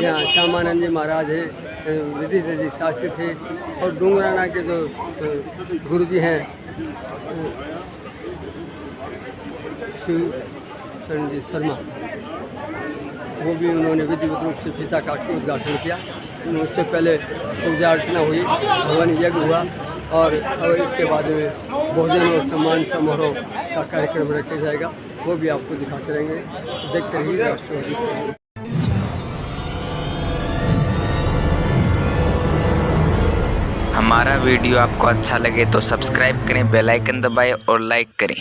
यहाँ श्यामानंद जी महाराज है, विधि जी शास्त्री थे और डूंगराना के जो गुरु जी हैं शिव चरण जी शर्मा, वो भी उन्होंने विधिवत रूप से फीता काट के उद्घाटन किया। उससे पहले पूजा अर्चना हुई, भवन यज्ञ हुआ और इसके बाद में भोजन और सम्मान समारोह का कार्यक्रम रखा जाएगा, वो भी आपको दिखाते रहेंगे। देखते रहिए राष्ट्रवादी से। हमारा वीडियो आपको अच्छा लगे तो सब्सक्राइब करें, बेल आइकन दबाएं और लाइक करें।